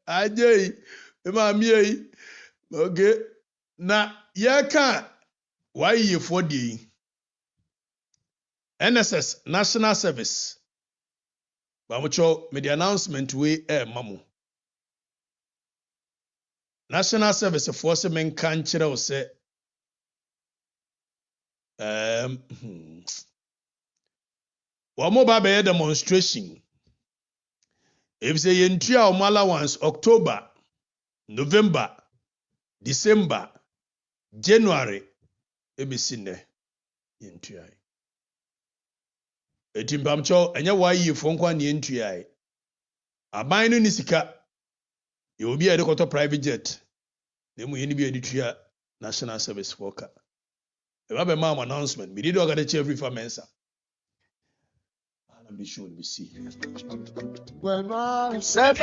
Speaker 1: ajei ma mi okay na yeka YEA for the NSS National Service bamucho media announcement we mamu National Service Force men kan kire o se wɔn ba bɛyɛ demonstration if say yɛntua wɔn allowance October, November, December, January ebesi nnɛ yɛntua eti mpamkyɛw ɛnyɛ YEA fo nkwa ne yɛntua aban no ni sika yɛ obi a yɛde kɔtɔ private jet na emu yɛn ni bi yɛde tua National Service for ka ɛba bɛ ma am announcement mi di de Okatakyie Afrifa Mensah. Be sure we see.
Speaker 16: When I said